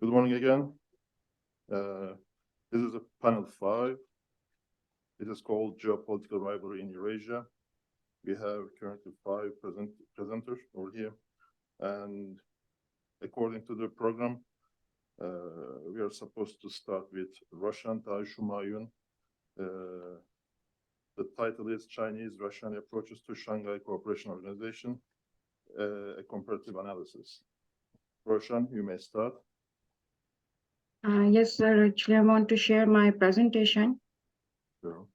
Good morning again. This is a panel 5. It is called Geopolitical Rivalry in Eurasia. We have currently 5 presenters over here. And according to the program, we are supposed to start with Roshan Taj Humayun. The title is Chinese-Russian Approaches to Shanghai Cooperation Organization, a Comparative Analysis. Roshan, you may start. Yes, sir. Actually, I want to share my presentation. Sure.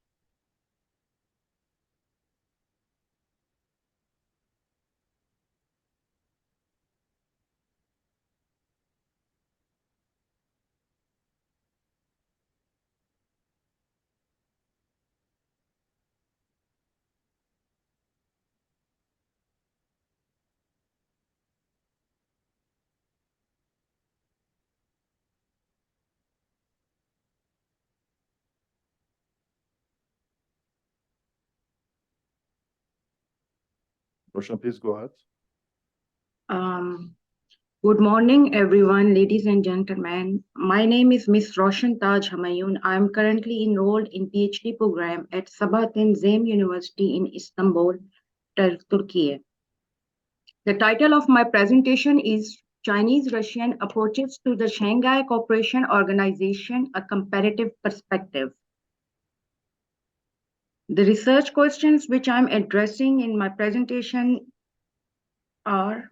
Roshan, please go ahead. Good morning, everyone, ladies and gentlemen. My name is Miss Roshan Taj Humayun. I am currently enrolled in PhD program at Sabahattin Zem University in Istanbul, Turkey. The title of my presentation is Chinese-Russian Approaches to the Shanghai Cooperation Organization, a Comparative Perspective. The research questions which I'm addressing in my presentation are: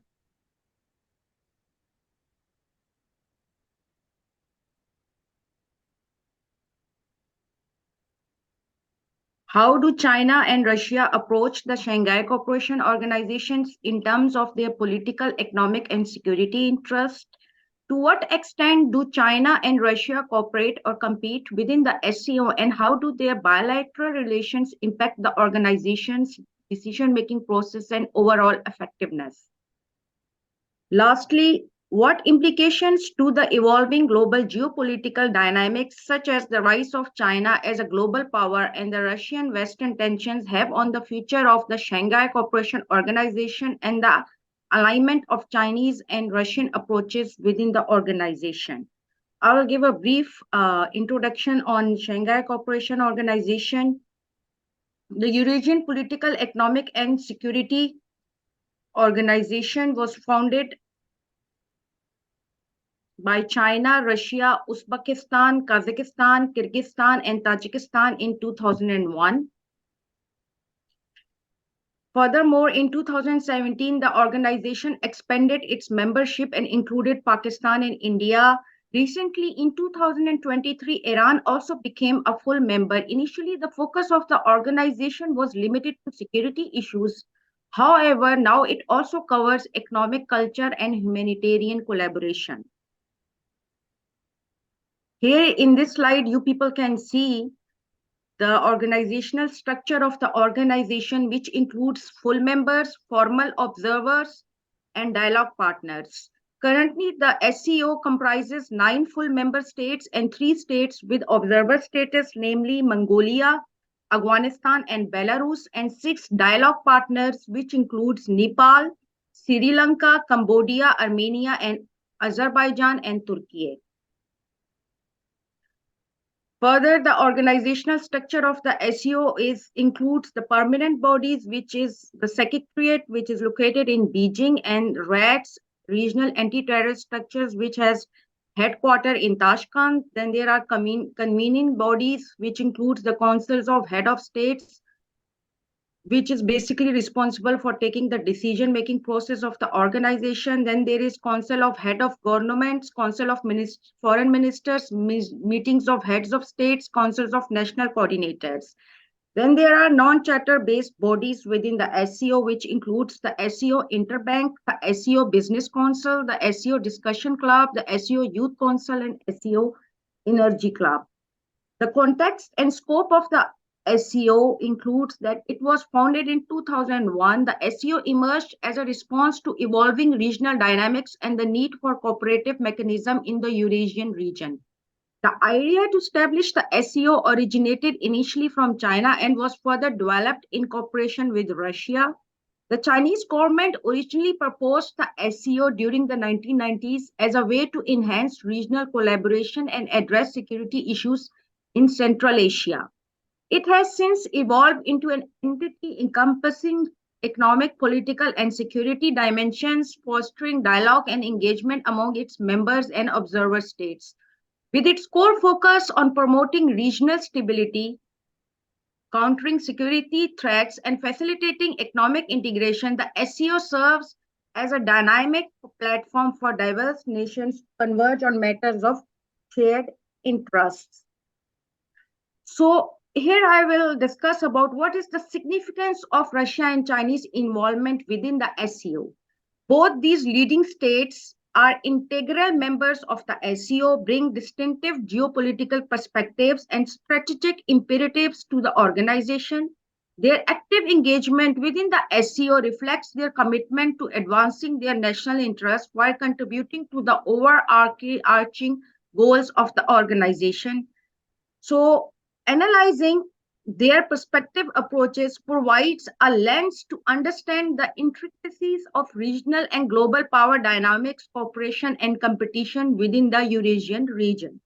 how do China and Russia approach the Shanghai Cooperation Organizations in terms of their political, economic, and security interests? To what extent do China and Russia cooperate or compete within the SCO, and how do their bilateral relations impact the organization's decision-making process and overall effectiveness? Lastly, what implications do the evolving global geopolitical dynamics, such as the rise of China as a global power and the Russian-Western tensions, have on the future of the Shanghai Cooperation Organization and the alignment of Chinese and Russian approaches within the organization? I will give a brief introduction on Shanghai Cooperation Organization. The Eurasian Political, Economic, and Security Organization was founded by China, Russia, Uzbekistan, Kazakhstan, Kyrgyzstan, and Tajikistan in 2001. Furthermore, in 2017, the organization expanded its membership and included Pakistan and India. Recently, in 2023, Iran also became a full member. Initially, the focus of the organization was limited to security issues. However, now it also covers economic, culture, and humanitarian collaboration. Here in this slide, you people can see the organizational structure of the organization, which includes full members, formal observers, and dialogue partners. Currently, the SCO comprises 9 full member states and 3 states with observer status, namely Mongolia, Afghanistan, and Belarus, and 6 dialogue partners, which includes Nepal, Sri Lanka, Cambodia, Armenia, and Azerbaijan, and Turkey. Further, the organizational structure of the SCO includes the permanent bodies, which is the Secretariat, which is located in Beijing, and RATS, Regional Anti-Terrorist Structures, which has headquarters in Tashkent. Then there are convening bodies, which includes the Councils of Head of States, which is basically responsible for taking the decision-making process of the organization. Then there is Council of Head of Governments, Council of Foreign Ministers, meetings of heads of states, councils of national coordinators. Then there are non-charter-based bodies within the SCO, which includes the SCO Interbank, the SCO Business Council, the SCO Discussion Club, the SCO Youth Council, and SCO Energy Club. The context and scope of the SCO includes that it was founded in 2001. The SCO emerged as a response to evolving regional dynamics and the need for cooperative mechanism in the Eurasian region. The idea to establish the SCO originated initially from China and was further developed in cooperation with Russia. The Chinese government originally proposed the SCO during the 1990s as a way to enhance regional collaboration and address security issues in Central Asia. It has since evolved into an entity encompassing economic, political, and security dimensions, fostering dialogue and engagement among its members and observer states. With its core focus on promoting regional stability, countering security threats, and facilitating economic integration, the SCO serves as a dynamic platform for diverse nations to converge on matters of shared interests. So here I will discuss about what is the significance of Russia and Chinese involvement within the SCO. Both these leading states are integral members of the SCO, bring distinctive geopolitical perspectives and strategic imperatives to the organization. Their active engagement within the SCO reflects their commitment to advancing their national interests while contributing to the overarching goals of the organization. So, analyzing their perspective approaches provides a lens to understand the intricacies of regional and global power dynamics, cooperation, and competition within the Eurasian region.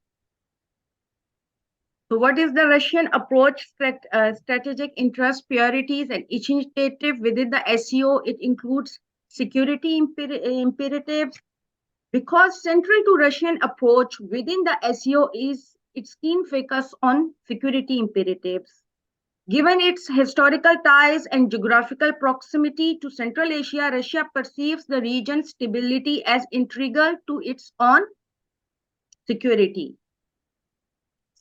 So what is the Russian approach, strategic interest, priorities, and initiative within the SCO? It includes security imperatives, because central to Russian approach within the SCO is its keen focus on security imperatives. Given its historical ties and geographical proximity to Central Asia, Russia perceives the region's stability as integral to its own security.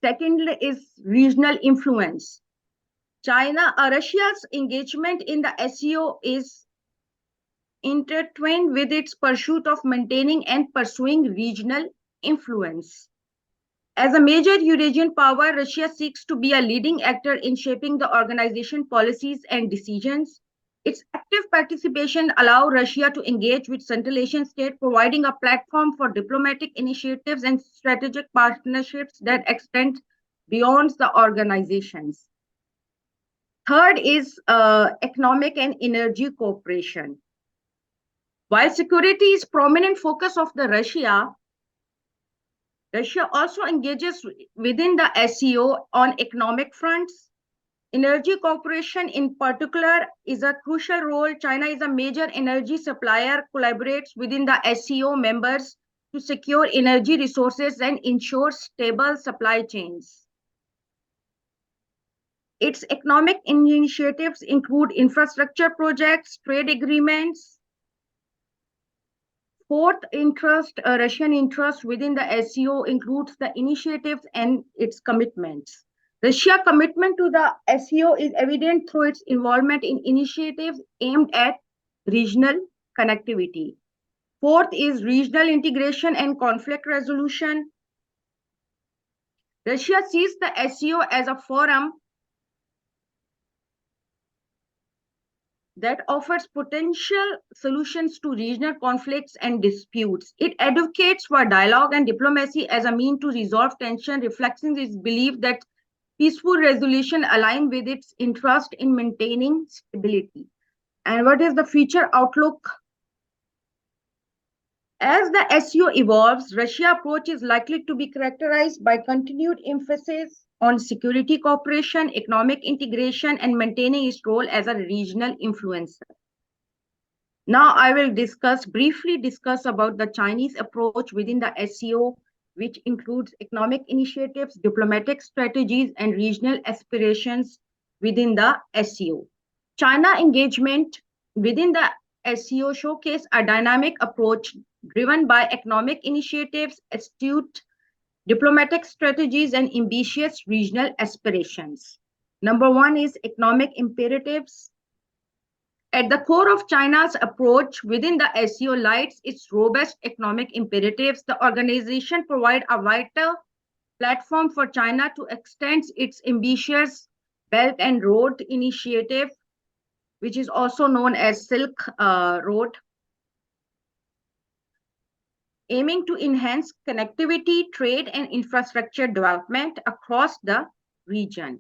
Second is regional influence. Russia's engagement in the SCO is intertwined with its pursuit of maintaining and pursuing regional influence. As a major Eurasian power, Russia seeks to be a leading actor in shaping the organization policies and decisions. Its active participation allows Russia to engage with Central Asian states, providing a platform for diplomatic initiatives and strategic partnerships that extend beyond the organizations. Third is economic and energy cooperation. While security is a prominent focus of the Russia also engages within the SCO on economic fronts. Energy cooperation in particular is a crucial role. China is a major energy supplier, collaborates within the SCO members to secure energy resources and ensure stable supply chains. Its economic initiatives include infrastructure projects, trade agreements. Fourth interest, Russian interest within the SCO includes the initiatives and its commitments. Russia's commitment to the SCO is evident through its involvement in initiatives aimed at regional connectivity. Fourth is regional integration and conflict resolution. Russia sees the SCO as a forum that offers potential solutions to regional conflicts and disputes. It advocates for dialogue and diplomacy as a means to resolve tension, reflecting its belief that peaceful resolution aligns with its interest in maintaining stability. And what is the future outlook? As the SCO evolves, Russia's approach is likely to be characterized by continued emphasis on security cooperation, economic integration, and maintaining its role as a regional influencer. Now I will briefly discuss about the Chinese approach within the SCO, which includes economic initiatives, diplomatic strategies, and regional aspirations within the SCO. China engagement within the SCO showcase a dynamic approach driven by economic initiatives, astute diplomatic strategies, and ambitious regional aspirations. Number one is economic imperatives. At the core of China's approach within the SCO lies its robust economic imperatives. The organization provides a vital platform for China to extend its ambitious Belt and Road Initiative, which is also known as Silk Road, aiming to enhance connectivity, trade, and infrastructure development across the region.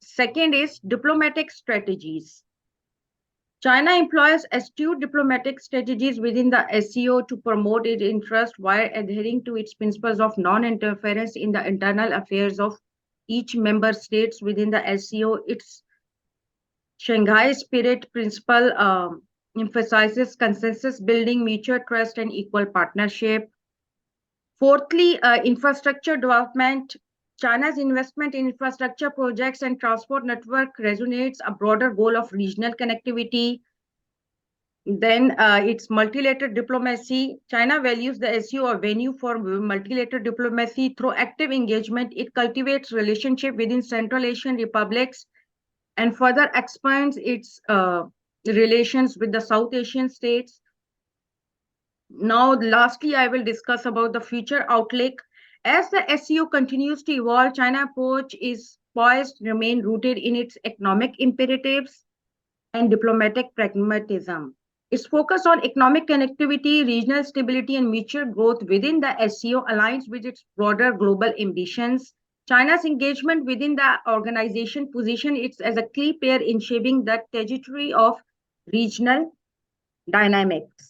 Second is diplomatic strategies. China employs astute diplomatic strategies within the SCO to promote its interest while adhering to its principles of non-interference in the internal affairs of each member states within the SCO. Its Shanghai Spirit principle emphasizes consensus building, mutual trust, and equal partnership. Fourthly, infrastructure development. China's investment in infrastructure projects and transport network resonates a broader goal of regional connectivity. Then it's multilateral diplomacy. China values the SCO a venue for multilateral diplomacy. Through active engagement, it cultivates relationship within Central Asian republics and further expands its relations with the South Asian states. Now, lastly, I will discuss about the future outlook. As the SCO continues to evolve, China's approach is poised to remain rooted in its economic imperatives and diplomatic pragmatism. Its focus on economic connectivity, regional stability, and mutual growth within the SCO aligns with its broader global ambitions. China's engagement within the organization positions it as a key player in shaping the trajectory of regional dynamics.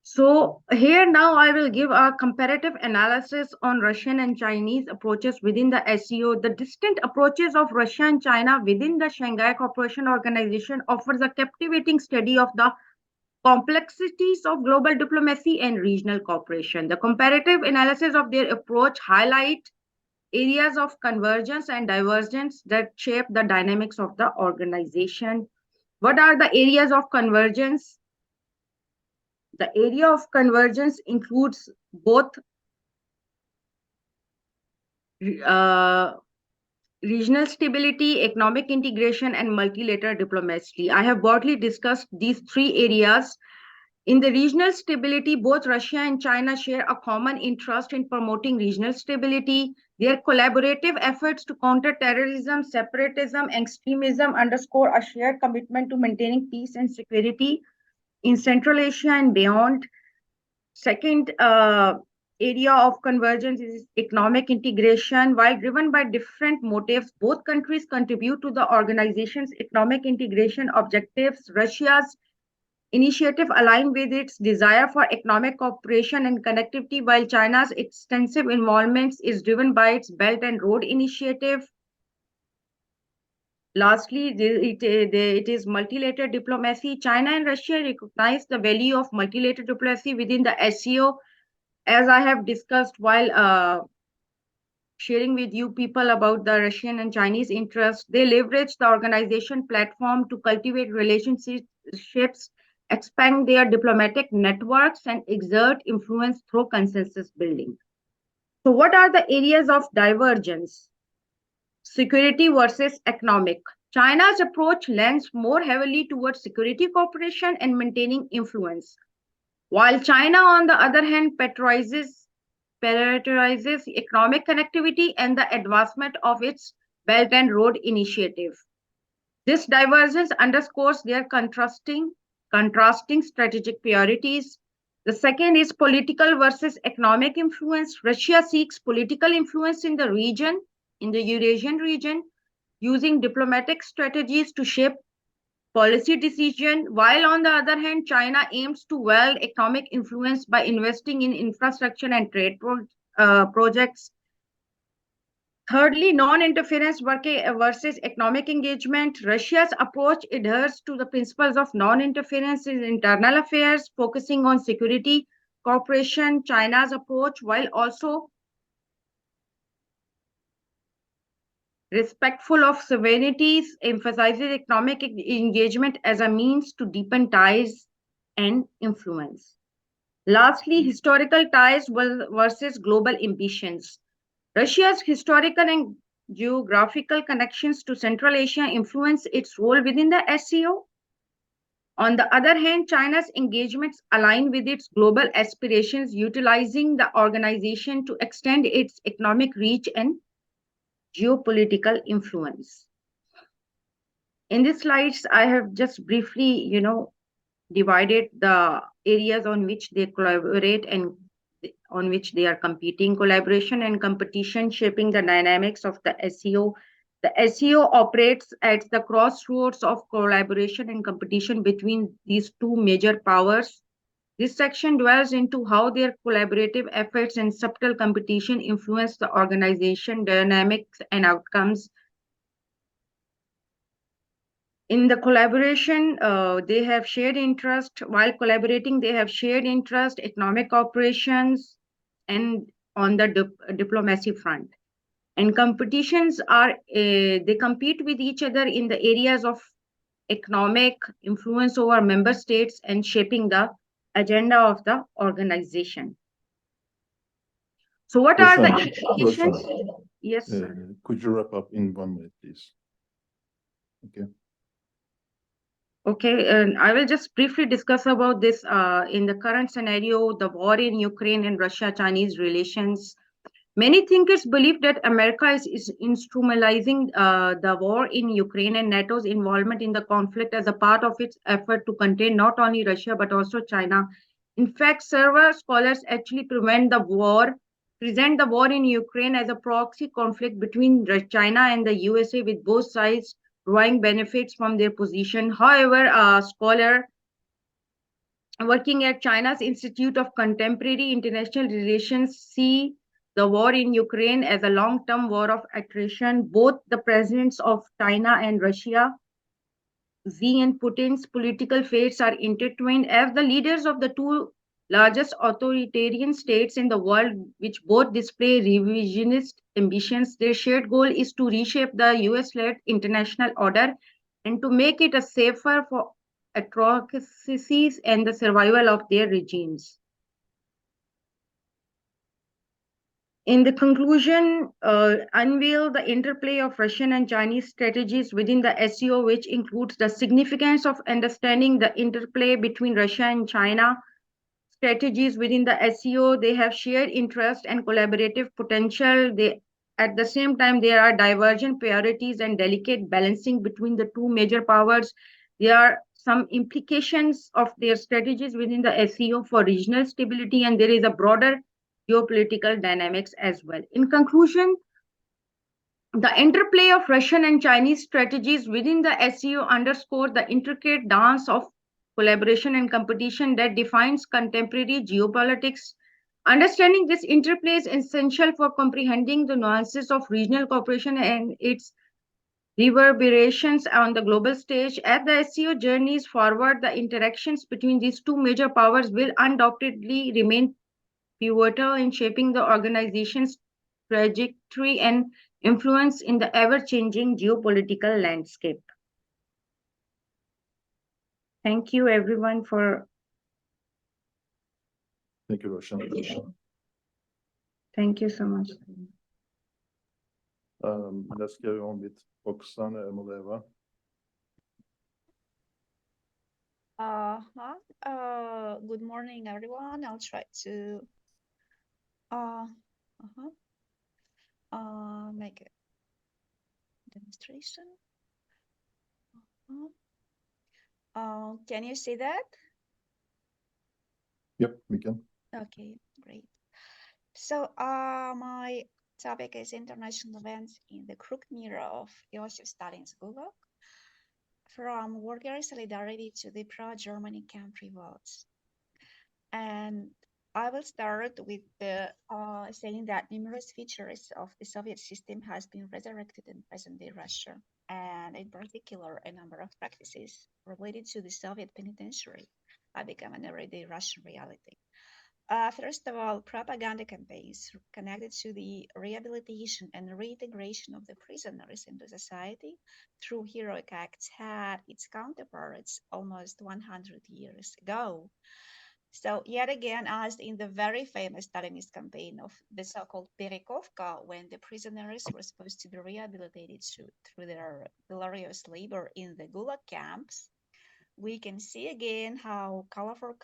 So here now I will give a comparative analysis on Russian and Chinese approaches within the SCO. The distinct approaches of Russia and China within the Shanghai Cooperation Organization offers a captivating study of the complexities of global diplomacy and regional cooperation. The comparative analysis of their approach highlight areas of convergence and divergence that shape the dynamics of the organization. What are the areas of convergence? The area of convergence includes both regional stability, economic integration, and multilateral diplomacy. I have broadly discussed these three areas. In the regional stability, both Russia and China share a common interest in promoting regional stability. Their collaborative efforts to counter terrorism, separatism, and extremism underscore a shared commitment to maintaining peace and security in Central Asia and beyond. Second area of convergence is economic integration. While driven by different motives, both countries contribute to the organization's economic integration objectives. Russia's initiative align with its desire for economic cooperation and connectivity, while China's extensive involvement is driven by its Belt and Road Initiative. Lastly, it is multilateral diplomacy. China and Russia recognize the value of multilateral diplomacy within the SCO. As I have discussed while sharing with you people about the Russian and Chinese interests, they leverage the organization platform to cultivate relationships, expand their diplomatic networks, and exert influence through consensus building. So what are the areas of divergence? Security versus economic. China's approach lends more heavily towards security cooperation and maintaining influence, while China, on the other hand, prioritizes economic connectivity and the advancement of its Belt and Road Initiative. This divergence underscores their contrasting strategic priorities. The second is political versus economic influence. Russia seeks political influence in the region, in the Eurasian region, using diplomatic strategies to shape policy decision, while on the other hand, China aims to wield economic influence by investing in infrastructure and trade projects. Thirdly, non-interference versus economic engagement. Russia's approach adheres to the principles of non-interference in internal affairs, focusing on security cooperation. China's approach, while also respectful of sovereignties, emphasizes economic engagement as a means to deepen ties and influence. Lastly, historical ties versus global ambitions. Russia's historical and geographical connections to Central Asia influence its role within the SCO. On the other hand, China's engagements align with its global aspirations, utilizing the organization to extend its economic reach and geopolitical influence. In these slides, I have just briefly, divided the areas on which they collaborate and on which they are competing. Collaboration and competition shaping the dynamics of the SCO. The SEO operates at the crossroads of collaboration and competition between these two major powers. This section dwells into how their collaborative efforts and subtle competition influence the organization dynamics and outcomes. In the collaboration, they have shared interest. While collaborating, they have shared interest, economic operations, and on the diplomacy front. And competitions are, they compete with each other in the areas of economic influence over member states and shaping the agenda of the organization. So what are the implications? Roshan, Yes. Could you wrap up in 1 minute, please? Okay. Okay, and I will just briefly discuss about this in the current scenario, the war in Ukraine and Russia-Chinese relations. Many thinkers believe that America is instrumentalizing the war in Ukraine and NATO's involvement in the conflict as a part of its effort to contain not only Russia but also China. In fact, several scholars actually present the war in Ukraine as a proxy conflict between China and the USA, with both sides drawing benefits from their position. However, a scholar working at China's Institute of Contemporary International Relations see the war in Ukraine as a long-term war of attrition. Both the presidents of China and Russia, Xi and Putin's political fates are intertwined as the leaders of the two largest authoritarian states in the world, which both display revisionist ambitions. Their shared goal is to reshape the US-led international order and to make it a safer for atrocities and the survival of their regimes. In the conclusion, unveil the interplay of Russian and Chinese strategies within the SEO, which includes the significance of understanding the interplay between Russia and China strategies within the SEO. They have shared interest and collaborative potential. At the same time, there are divergent priorities and delicate balancing between the two major powers. There are some implications of their strategies within the SEO for regional stability, and there is a broader geopolitical dynamics as well. In conclusion, the interplay of Russian and Chinese strategies within the SEO underscore the intricate dance of collaboration and competition that defines contemporary geopolitics. Understanding this interplay is essential for comprehending the nuances of regional cooperation and its reverberations on the global stage. As the SEO journeys forward, the interactions between these two major powers will undoubtedly remain pivotal in shaping the organization's trajectory and influence in the ever-changing geopolitical landscape. Thank you, everyone, for. Thank you, Roshan. Thank you so much. Let's carry on with Oksana Ermolaeva. Good morning, everyone. I'll try to make a demonstration. Can you see that? Yep, we can. Okay, great. So my topic is international events in the crooked mirror of Joseph Stalin's Gulag, from worker solidarity to the pro-Germany camp revolts. And I will start with saying that numerous features of the Soviet system has been resurrected in present-day Russia, and in particular, a number of practices related to the Soviet penitentiary have become an everyday Russian reality. First of all, propaganda campaigns connected to the rehabilitation and reintegration of the prisoners into society through heroic acts had its counterparts almost 100 years ago. So yet again, as in the very famous Stalinist campaign of the so-called Perekovka, when the prisoners were supposed to be rehabilitated through their glorious labor in the Gulag camps, we can see again how colorful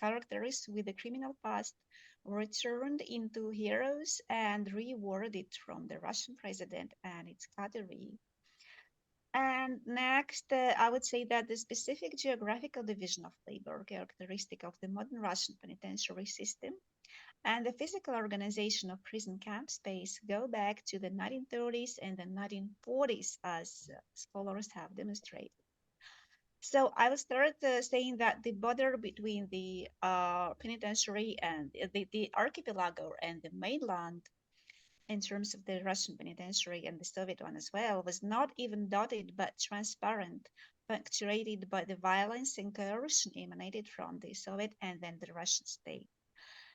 characters with a criminal past were turned into heroes and rewarded from the Russian president and its cadre. And next, I would say that the specific geographical division of labor, characteristic of the modern Russian penitentiary system, And the physical organization of prison camp space go back to the 1930s and the 1940s, as scholars have demonstrated. So I will start saying that the border between the penitentiary and the archipelago and the mainland, in terms of the Russian penitentiary and the Soviet one as well, was not even dotted but transparent, punctuated by the violence and coercion emanated from the Soviet and then the Russian state.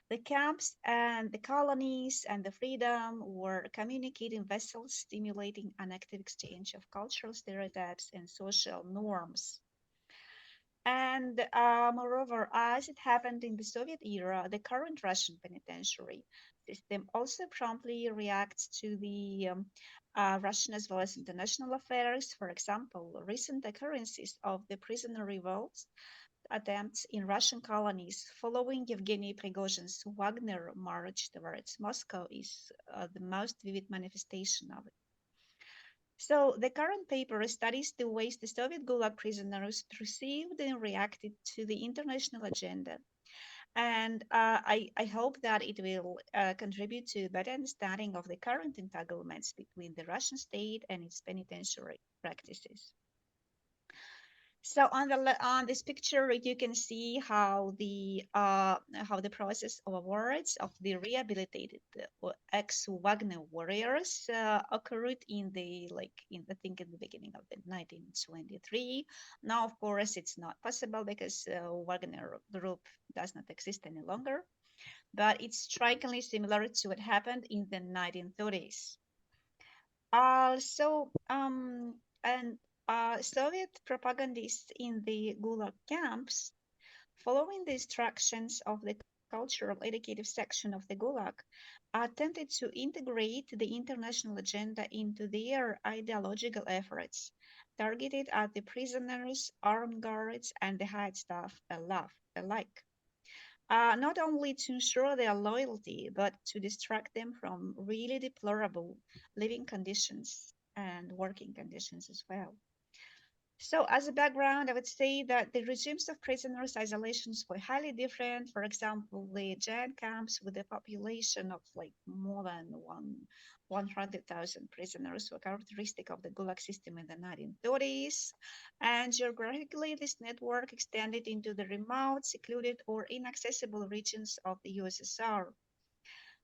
The camps and the colonies and the freedom were communicating vessels stimulating an active exchange of cultural stereotypes and social norms. And moreover, as it happened in the Soviet era, the current Russian penitentiary system also promptly reacts to the Russian as well as international affairs. For example, recent occurrences of the prisoner revolts attempts in Russian colonies following Yevgeny Prigozhin's Wagner march towards Moscow is the most vivid manifestation of it. So the current paper studies the ways the Soviet Gulag prisoners perceived and reacted to the international agenda. And I hope that it will contribute to a better understanding of the current entanglements between the Russian state and its penitentiary practices. So on this picture, you can see how the process of awards of the rehabilitated ex-Wagner warriors occurred in the I think in the beginning of the 1923. Now, of course, it's not possible because Wagner group does not exist any longer. But it's strikingly similar to what happened in the 1930s. Soviet propagandists in the Gulag camps, following the instructions of the cultural educative section of the Gulag, attempted to integrate the international agenda into their ideological efforts, targeted at the prisoners, armed guards, and the high staff alike. Not only to ensure their loyalty, but to distract them from really deplorable living conditions and working conditions as well. So as a background, I would say that the regimes of prisoners' isolations were highly different. For example, the giant camps with a population of more than 100,000 prisoners were characteristic of the Gulag system in the 1930s. And geographically, this network extended into the remote, secluded, or inaccessible regions of the USSR.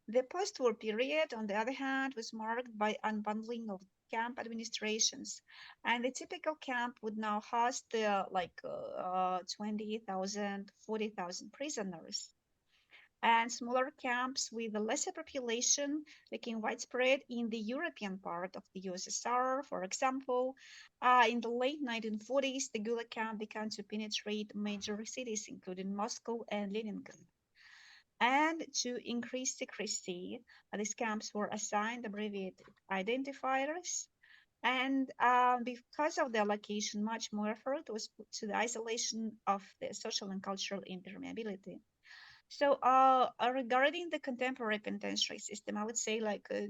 The post-war period, on the other hand, was marked by unbundling of camp administrations, and the typical camp would now host 20,000, 40,000 prisoners. And smaller camps with a lesser population became widespread in the European part of the USSR. For example, in the late 1940s, the Gulag camp began to penetrate major cities, including Moscow and Leningrad. And to increase secrecy, these camps were assigned abbreviated identifiers. And because of their location, much more effort was put to the isolation of the social and cultural impermeability. So regarding the contemporary penitentiary system, I would say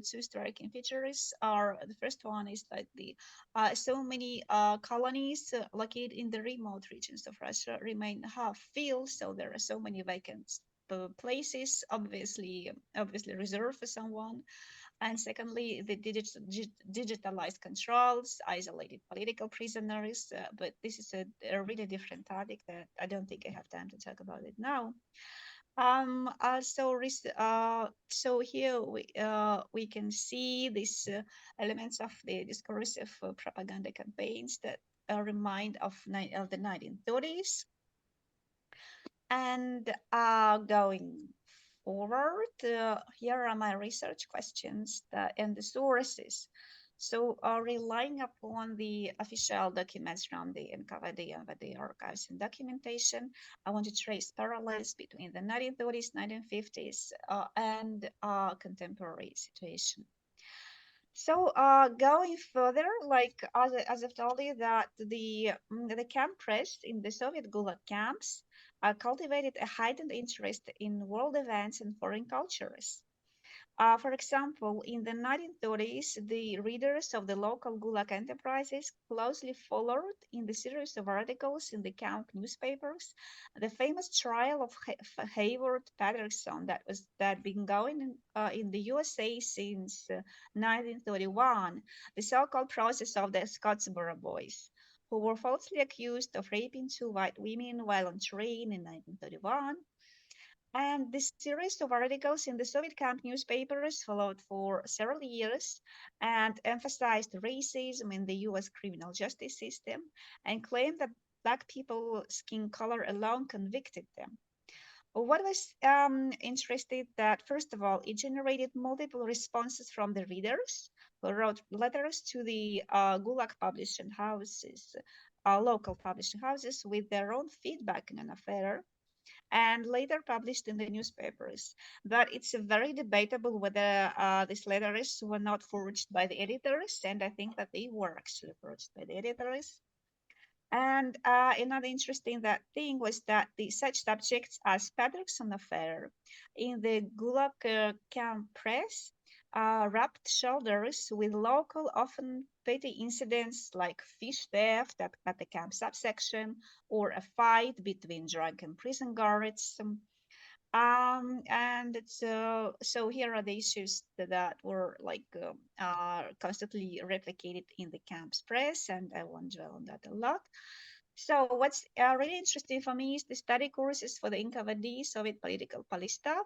two striking features are the first one is that the so many colonies located in the remote regions of Russia remain half filled. So there are so many vacant places, obviously reserved for someone. And secondly, the digitalized controls, isolated political prisoners. But this is a really different topic that I don't think I have time to talk about it now. So here we can see these elements of the discursive propaganda campaigns that remind of the 1930s. And going forward, here are my research questions and the sources. So relying upon the official documents from the NKVD and the archives and documentation, I want to trace parallels between the 1930s, 1950s, and contemporary situation. So going further, as I've told you, that the camp press in the Soviet Gulag camps cultivated a heightened interest in world events and foreign cultures. For example, in the 1930s, the readers of the local Gulag enterprises closely followed in the series of articles in the camp newspapers the famous trial of Hayward Patterson that been going in the USA since 1931, the so-called process of the Scottsboro Boys, who were falsely accused of raping two white women while on train in 1931. And this series of articles in the Soviet camp newspapers followed for several years and emphasized racism in the US criminal justice system and claimed that Black people's skin color alone convicted them. What was interesting that, first of all, it generated multiple responses from the readers who wrote letters to the Gulag publishing houses, local publishing houses, with their own feedback on an affair, and later published in the newspapers. But it's very debatable whether these letters were not forged by the editors, and I think that they were actually forged by the editors. And another interesting thing was that such subjects as Patterson affair in the Gulag camp press rubbed shoulders with local, often petty incidents like fish theft at the camp subsection or a fight between drunken prison guards. And so here are the issues that were like constantly replicated in the camp's press, and I won't dwell on that a lot. So what's really interesting for me is the study courses for the NKVD Soviet political police staff.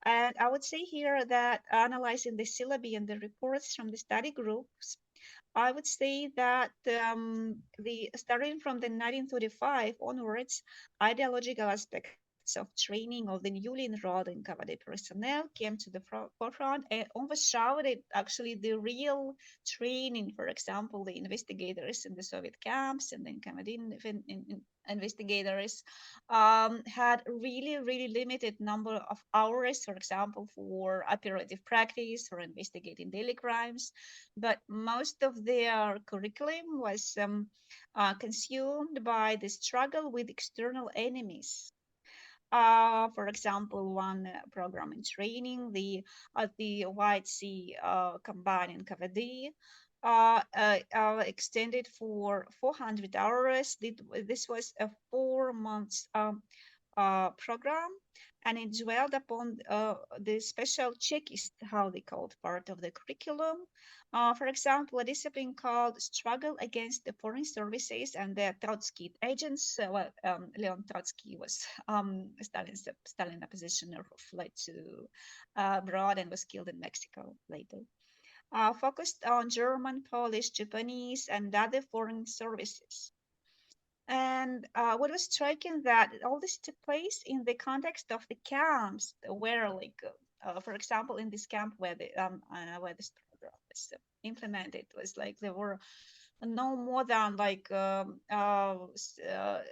And I would say here that analyzing the syllabi and the reports from the study groups, I would say that starting from the 1935 onwards, ideological aspects of training of the newly enrolled NKVD personnel came to the forefront and overshadowed actually the real training. For example, the investigators in the Soviet camps and the NKVD investigators had really limited number of hours, for example, for operative practice or investigating daily crimes, but most of their curriculum was consumed by the struggle with external enemies. For example, one program in training, the White Sea Combined NKVD, extended for 400 hours. This was a 4 months program, and it dwelled upon the special Chekist, how they called part of the curriculum. For example, a discipline called Struggle Against the Foreign Services and the Trotsky agents. Leon Trotsky was Stalin oppositioner who fled to abroad and was killed in Mexico later. Focused on German, Polish, Japanese, and other foreign services. And what was striking that all this took place in the context of the camps, where, like, for example, in this camp where this program was implemented, was like there were no more than like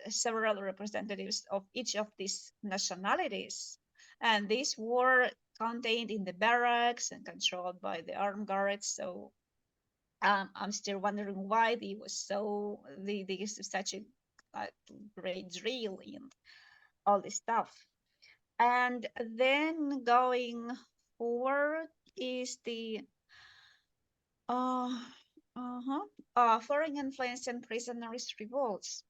several representatives of each of these nationalities, and these were contained in the barracks and controlled by the armed guards. So I'm still wondering why they was such a great drill in all this stuff. And then going forward is the foreign influence and prisoners revolts.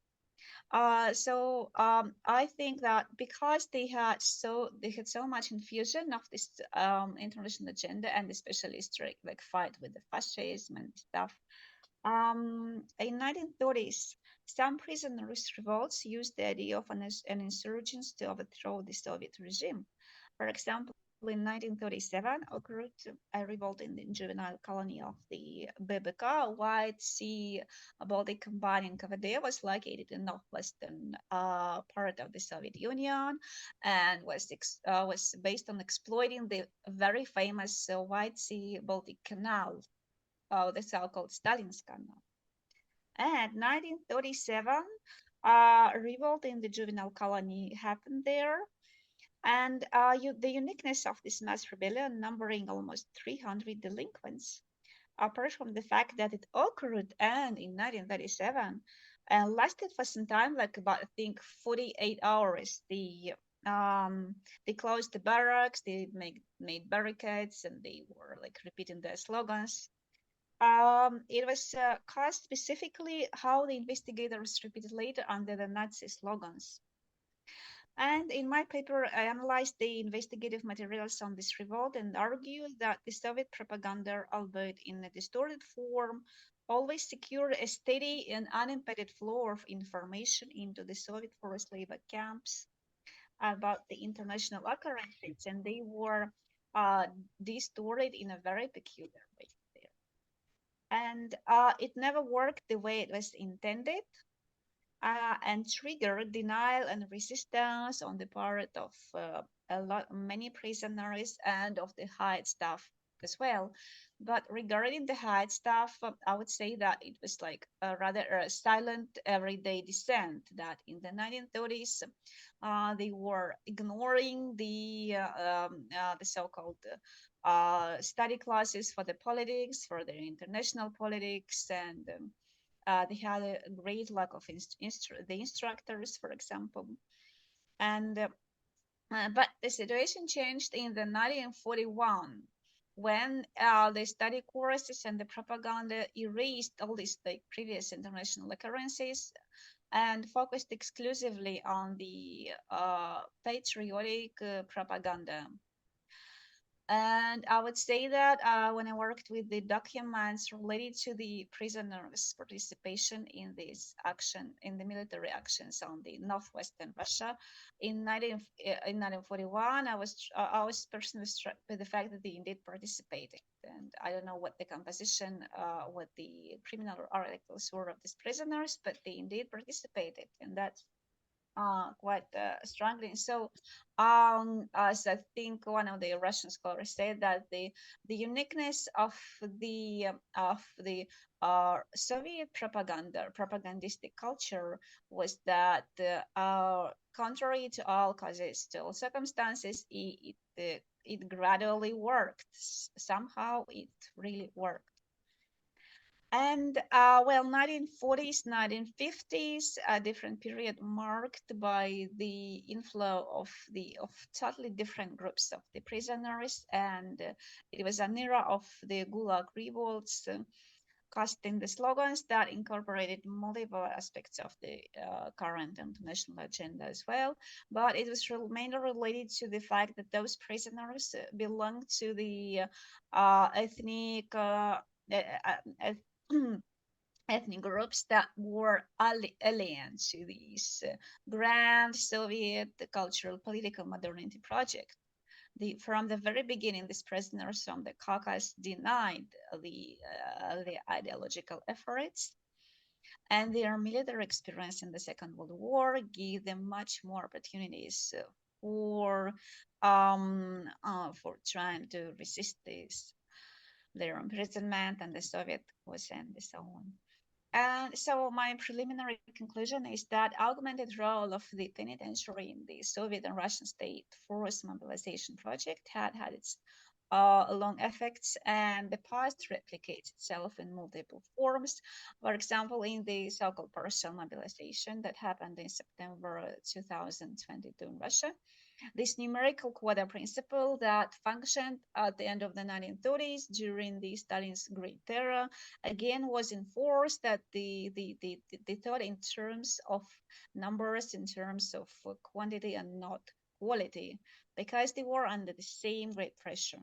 I think that because they had so much infusion of this international agenda, and especially strict like fight with the fascism and stuff. In 1930s, some prisoners revolts used the idea of an insurgence to overthrow the Soviet regime. For example, in 1937 occurred a revolt in the juvenile colony of the BBK. White Sea Baltic Combined NKVD was located in northwestern part of the Soviet Union, and was based on exploiting the very famous White Sea Baltic Canal, the so-called Stalin's Canal. And 1937, revolt in the juvenile colony happened there. And the uniqueness of this mass rebellion, numbering almost 300 delinquents, apart from the fact that it occurred and in 1937 and lasted for some time, like about, I think, 48 hours. The they closed the barracks, they made barricades, and they were like repeating their slogans. It was cast specifically how the investigators repeated later under the Nazi slogans. And in my paper, I analyzed the investigative materials on this revolt and argued that the Soviet propaganda, albeit in a distorted form, always secured a steady and unimpeded flow of information into the Soviet forced labor camps about the international occurrences, and they were distorted in a very peculiar way there. And it never worked the way it was intended. And triggered denial and resistance on the part of many prisoners and of the high staff as well. But regarding the high staff, I would say that it was like a rather silent everyday dissent, that in the 1930s they were ignoring the so-called study classes for the politics, for the international politics, and they had a great lack of the instructors, for example. And but the situation changed in the 1941 when the study courses and the propaganda erased all these like previous international occurrences and focused exclusively on the patriotic propaganda. And I would say that when I worked with the documents related to the prisoners' participation in this action, in the military actions on the northwestern Russia in 1941, I was personally struck by the fact that they indeed participated. And I don't know what the composition, what the criminal articles were of these prisoners, but they indeed participated, and that's quite strongly. So, as I think one of the Russian scholars said, that the uniqueness of the Soviet propagandistic culture was that, contrary to all causes, to all circumstances, it gradually worked. Somehow, it really worked. And well, 1940s, 1950s, a different period marked by the inflow of totally different groups of the prisoners, and it was an era of the Gulag revolts, casting the slogans that incorporated multiple aspects of the current international agenda as well. But it was mainly related to the fact that those prisoners belonged to the ethnic ethnic groups that were alien to these grand Soviet cultural political modernity project. From the very beginning, these prisoners from the Caucasus denied the ideological efforts, and their military experience in the Second World War gave them much more opportunities for trying to resist their imprisonment and the Soviet was and so on. And so my preliminary conclusion is that augmented role of the penitentiary in the Soviet and Russian state force mobilization project had its long effects, and the past replicates itself in multiple forms. For example, in the so-called partial mobilization that happened in September 2022 in Russia, this numerical quota principle that functioned at the end of the 1930s during the Stalin's Great Terror again was enforced, that the thought in terms of numbers, in terms of quantity and not quality, because they were under the same great pressure.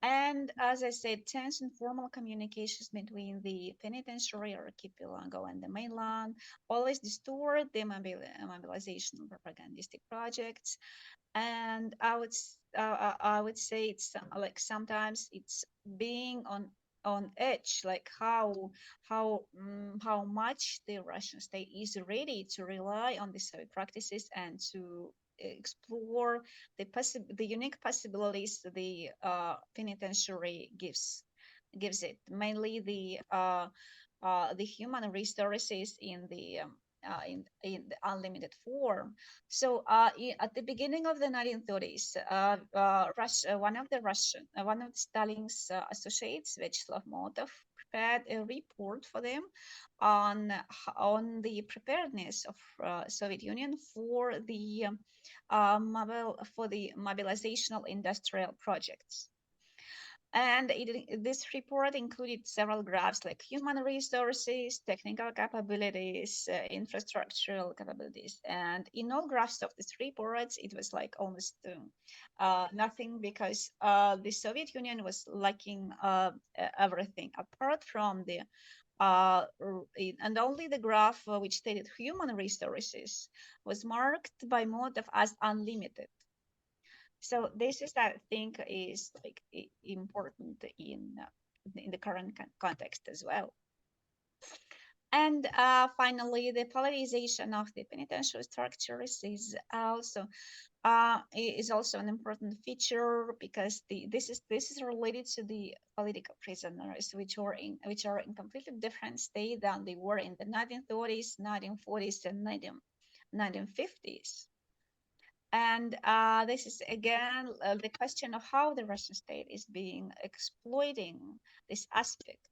And as I said, tense informal communications between the penitentiary archipelago and the mainland always distort the mobilization of propagandistic projects. And I would say it's like sometimes it's being on edge, like how much the Russian state is ready to rely on the Soviet practices and to explore the unique possibilities the penitentiary gives it, mainly the human resources in the in the unlimited form. So at the beginning of the 1930s, Russia, one of Stalin's associates, Vyacheslav Motov, prepared a report for them on the preparedness of Soviet Union for the mobilizational industrial projects. And this report included several graphs like human resources, technical capabilities, infrastructural capabilities. And in all graphs of these reports, it was like almost nothing, because the Soviet Union was lacking everything apart from the and only the graph which stated human resources was marked by Motov as unlimited. So this is, I think, is like important in the current context as well. And finally, the polarization of the penitentiary structures is also an important feature, because this is related to the political prisoners, which are in completely different state than they were in the 1930s, 1940s, and 1950s. And this is again the question of how the Russian state is exploiting this aspect,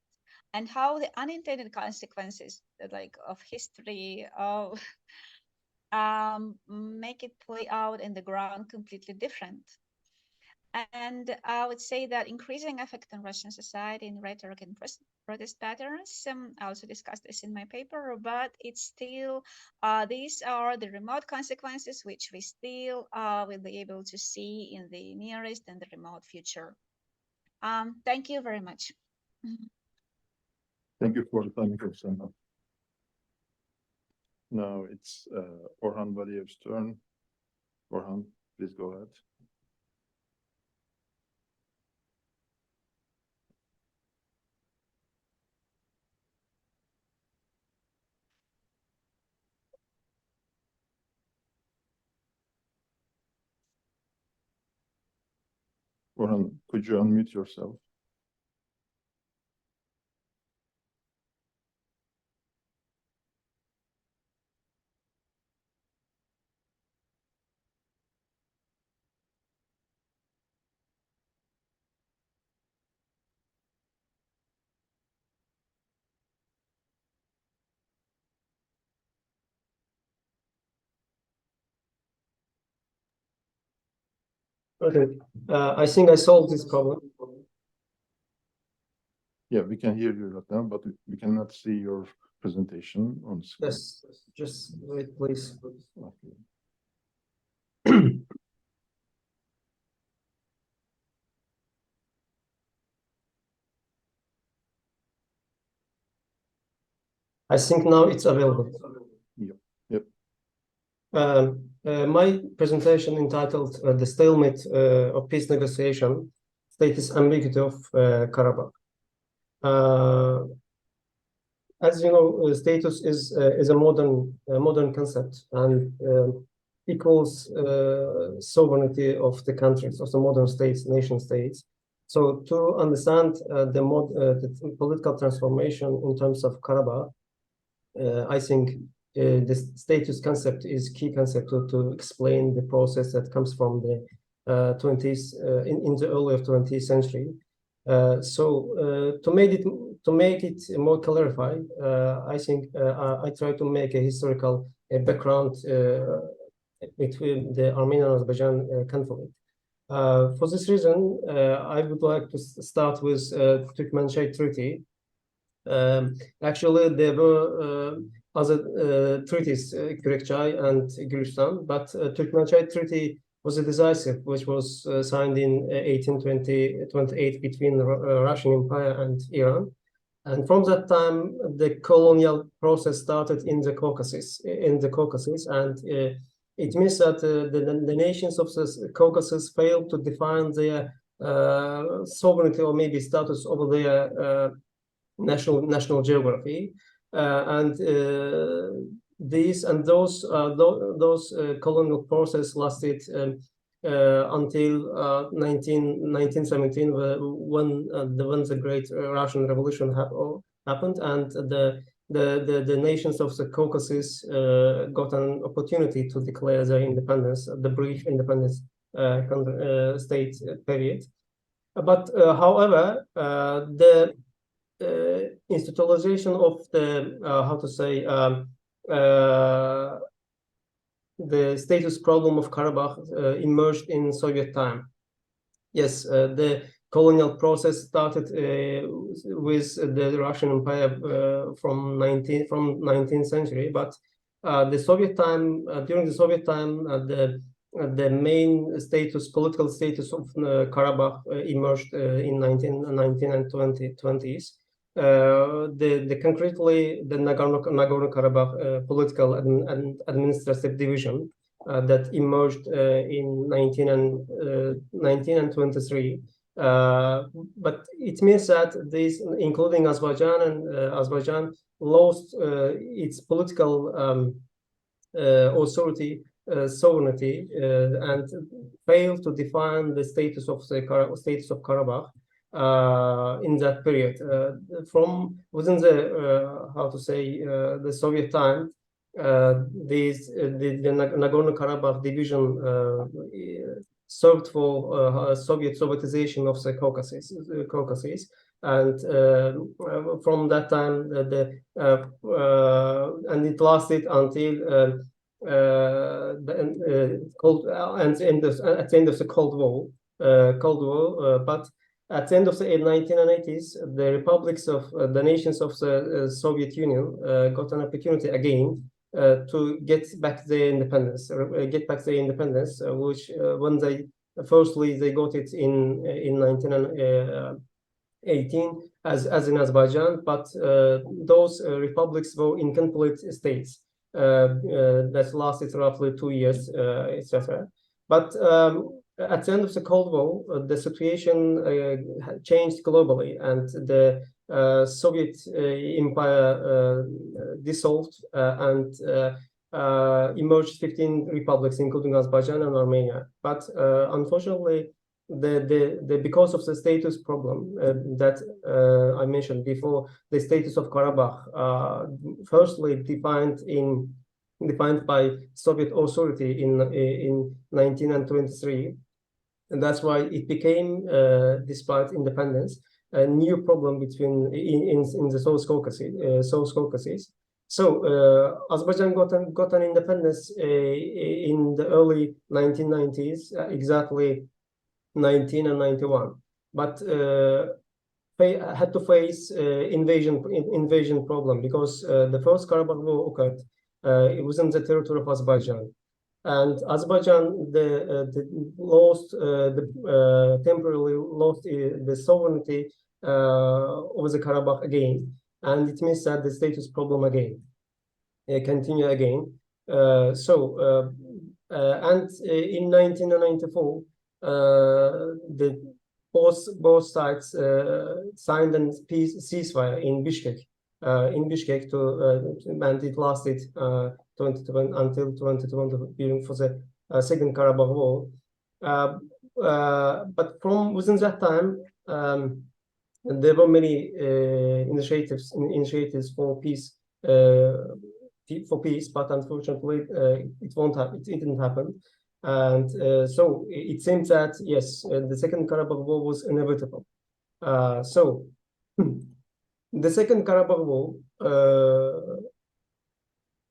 and how the unintended consequences of history make it play out in the ground completely different. And I would say that increasing effect on Russian society in rhetoric and protest patterns. I also discussed this in my paper, but it's still, these are the remote consequences which we still will be able to see in the nearest and the remote future. Thank you very much. Thank you for the time, Oksana. Now it's Orkhan Valiyev's turn. Orkhan, please go ahead. Orkhan, could you unmute yourself? Okay, I think I solved this problem. Yeah, we can hear you right now, but we cannot see your presentation on screen. Yes, just wait, please. Okay. I think now it's available. Yep. My presentation entitled "The Stalemate of Peace Negotiation: Status Ambiguity of Karabakh." As you know, status is a modern concept, and equals sovereignty of the countries, of the modern states, nation states. So to understand the political transformation in terms of Karabakh, I think the status concept is key concept to explain the process that comes from the 20s in the early of 20th century. So to make it more clarified, I think I try to make a historical background between the Armenian-Azerbaijan conflict. For this reason, I would like to start with Turkmenchay Treaty. Actually, there were other treaties, Kürekçay and Gülistan, but Turkmenchay Treaty was a decisive, which was signed in 1828 between the Russian Empire and Iran. And from that time, the colonial process started in the Caucasus, and it means that the nations of the Caucasus failed to define their sovereignty or maybe status over their national geography, and those colonial process lasted until 1917, when the Great Russian Revolution happened, and the the nations of the Caucasus got an opportunity to declare their independence, the brief independence state period. But however, the institutionalization of the the status problem of Karabakh emerged in Soviet time. Yes, the colonial process started with the Russian Empire from 19th century, but the Soviet time during the Soviet time the main political status of Karabakh emerged in 19 and 20s. Concretely, the Nagorno-Karabakh political and administrative division that emerged in 19 and 23. But it means that these, including Azerbaijan, lost its political authority, sovereignty, and failed to define the status of Karabakh in that period. From within the the Soviet time, the Nagorno-Karabakh division served for Sovietization of the Caucasus, and from that time and it lasted until at the end of the Cold War. But at the end of the 1980s, the republics of the nations of the Soviet Union got an opportunity again to get back their independence. Which when they got it in 1918 as in Azerbaijan, but those republics were incomplete states that lasted roughly 2 years, etc. But at the end of the Cold War, the situation changed globally, and the Soviet Empire dissolved and emerged 15 republics, including Azerbaijan and Armenia. But unfortunately, because of the status problem that I mentioned before, the status of Karabakh, firstly defined by Soviet authority in 1923, and that's why it became, despite independence, a new problem in the South Caucasus. So Azerbaijan got an independence in the early 1990s, exactly 19 and 91, but had to face invasion problem, because the first Karabakh War occurred. It was in the territory of Azerbaijan, and Azerbaijan temporarily lost the sovereignty over the Karabakh again, and it means that the status problem again continue again. And in 1994, both sides signed a ceasefire in Bishkek. And it lasted until 2020 for the Second Karabakh War. But from within that time, there were many initiatives for peace. But unfortunately, it didn't happen. And so it seems that, yes, the Second Karabakh War was inevitable. The Second Karabakh War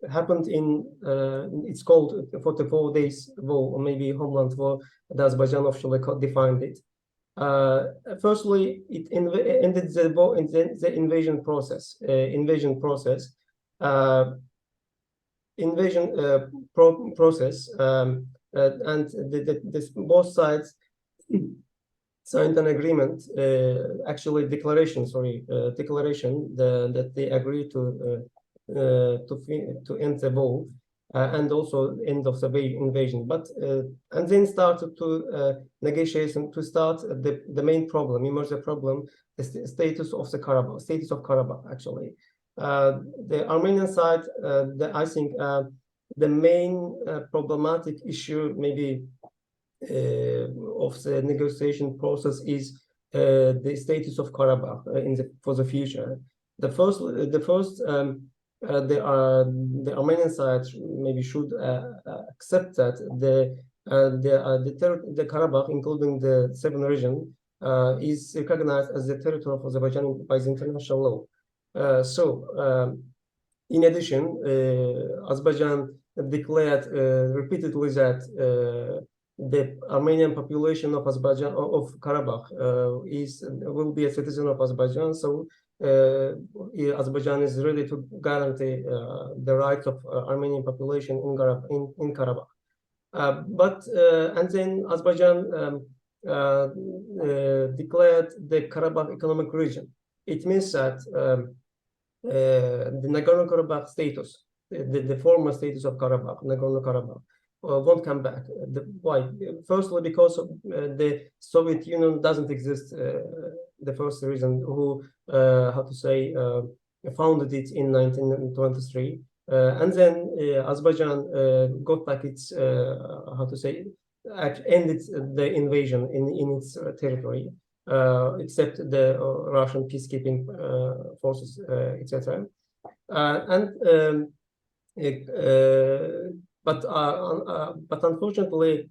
happened it's called 44 Days War, or maybe Homeland War, the Azerbaijan officially defined it. Firstly, it ended the war in the invasion process. And both sides signed an agreement, declaration that they agreed to end the war and also end of the invasion. But and then started to negotiation to start the main problem, emerged problem, the status of Karabakh. Actually, the Armenian side, I think the main problematic issue maybe of the negotiation process is the status of Karabakh for the future. The first the Armenian side maybe should accept that the Karabakh, including the Seven region, is recognized as the territory of Azerbaijan by the international law. In addition, Azerbaijan declared repeatedly that the Armenian population of Azerbaijan of Karabakh will be a citizen of Azerbaijan. So Azerbaijan is ready to guarantee the rights of Armenian population in Karabakh. And then Azerbaijan declared the Karabakh economic region. It means that the Nagorno-Karabakh status, the former status of Karabakh, Nagorno-Karabakh, won't come back. Why? Firstly, because the Soviet Union doesn't exist. The first reason, who founded it in 1923, and then Azerbaijan got back its ended the invasion in its territory. Except the Russian peacekeeping forces, etc. But unfortunately,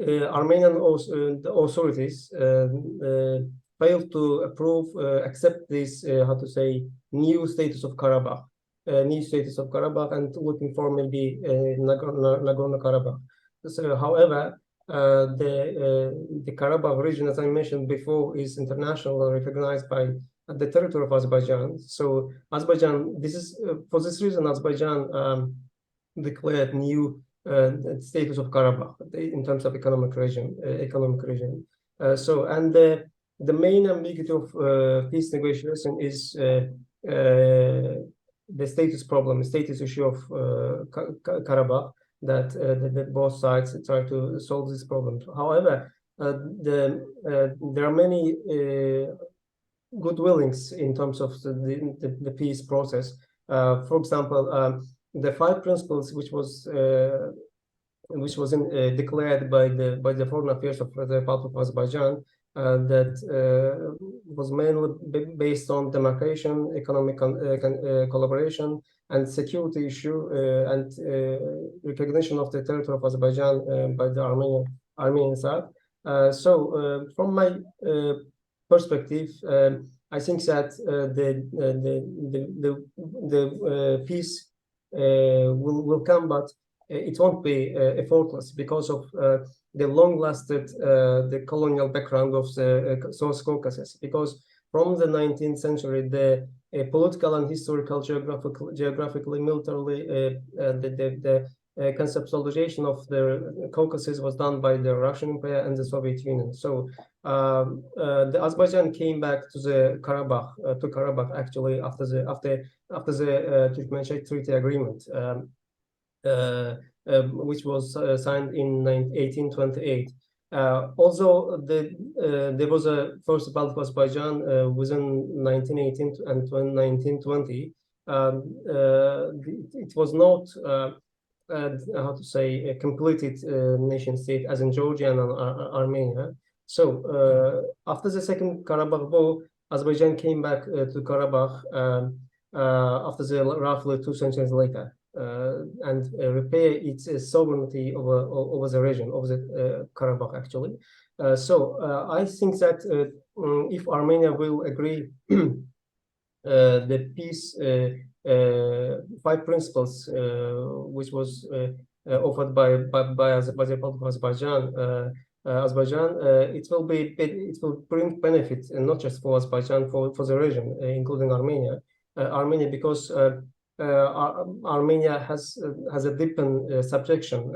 Armenian authorities failed to accept this new status of Karabakh, and looking for maybe Nagorno-Karabakh. So, however, the Karabakh region, as I mentioned before, is internationally recognized by the territory of Azerbaijan. So Azerbaijan, for this reason, Azerbaijan declared new status of Karabakh in terms of economic region. And the main ambiguity of peace negotiation is the status issue of Karabakh. That both sides try to solve this problem. However, there are many good willings in terms of the peace process. For example, the 5 principles which was declared by the Foreign Affairs of the Republic of Azerbaijan, that was mainly based on demarcation, economic collaboration, and security issue, and recognition of the territory of Azerbaijan by the Armenian side. So from my perspective, I think that the peace will come, but it won't be effortless because of the long-lasted the colonial background of the South Caucasus. Because from the 19th century, the political and historical, geographically, militarily, the conceptualization of the Caucasus was done by the Russian Empire and the Soviet Union. So the Azerbaijan came back to the Karabakh actually after the Turkmenistan Treaty Agreement, which was signed in 1828. Also, there was a first Republic of Azerbaijan within 1918 and 1920. It was not a completed nation state as in Georgia and Armenia. So after the Second Karabakh War, Azerbaijan came back to Karabakh after roughly 2 centuries later. And repair its sovereignty over the region of the Karabakh actually. So I think that if Armenia will agree the peace 5 principles which was offered by the Republic of Azerbaijan, it will bring benefit and not just for Azerbaijan, for the region, including Armenia, because Armenia has a deepened subjection,